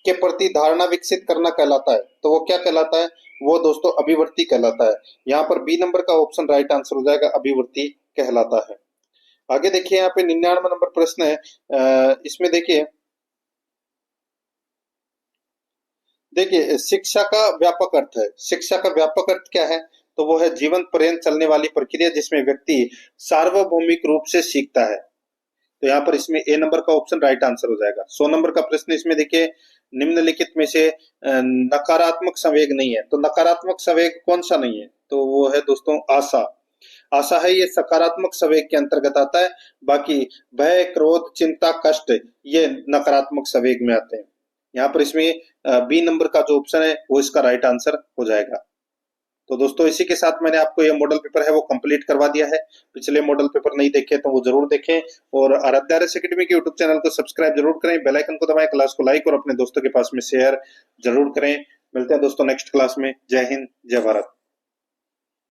के प्रति धारणा विकसित करना कहलाता है। तो वो क्या कहलाता है, वो दोस्तों अभिवृत्ति कहलाता है। यहाँ पर बी नंबर का ऑप्शन राइट आंसर हो जाएगा, अभिवृत्ति कहलाता है। आगे देखिए यहाँ पे 99 नंबर प्रश्न है, इसमें देखिए शिक्षा का व्यापक अर्थ है। शिक्षा का व्यापक अर्थ क्या है, तो वो है जीवन पर्यंत चलने वाली प्रक्रिया जिसमें व्यक्ति सार्वभौमिक रूप से सीखता है। तो यहाँ पर इसमें ए नंबर का ऑप्शन राइट आंसर हो जाएगा। 100 नंबर का प्रश्न इसमें देखिए निम्नलिखित में से नकारात्मक संवेग नहीं है। तो नकारात्मक संवेग कौन सा नहीं है, तो वो है दोस्तों आशा। आशा है ये सकारात्मक संवेग के अंतर्गत आता है, बाकी भय, क्रोध, चिंता, कष्ट ये नकारात्मक संवेग में आते हैं। यहाँ पर इसमें बी नंबर का जो ऑप्शन है वो इसका राइट आंसर हो जाएगा। तो दोस्तों इसी के साथ मैंने आपको ये मॉडल पेपर है वो कंप्लीट करवा दिया है। पिछले मॉडल पेपर नहीं देखे तो वो जरूर देखें और आराध्या आरएस एकेडमी के यूट्यूब चैनल को सब्सक्राइब जरूर करें, बेल आइकन को दबाएं, क्लास को लाइक और अपने दोस्तों के पास में शेयर जरूर करें। मिलते हैं दोस्तों नेक्स्ट क्लास में। जय हिंद, जय भारत।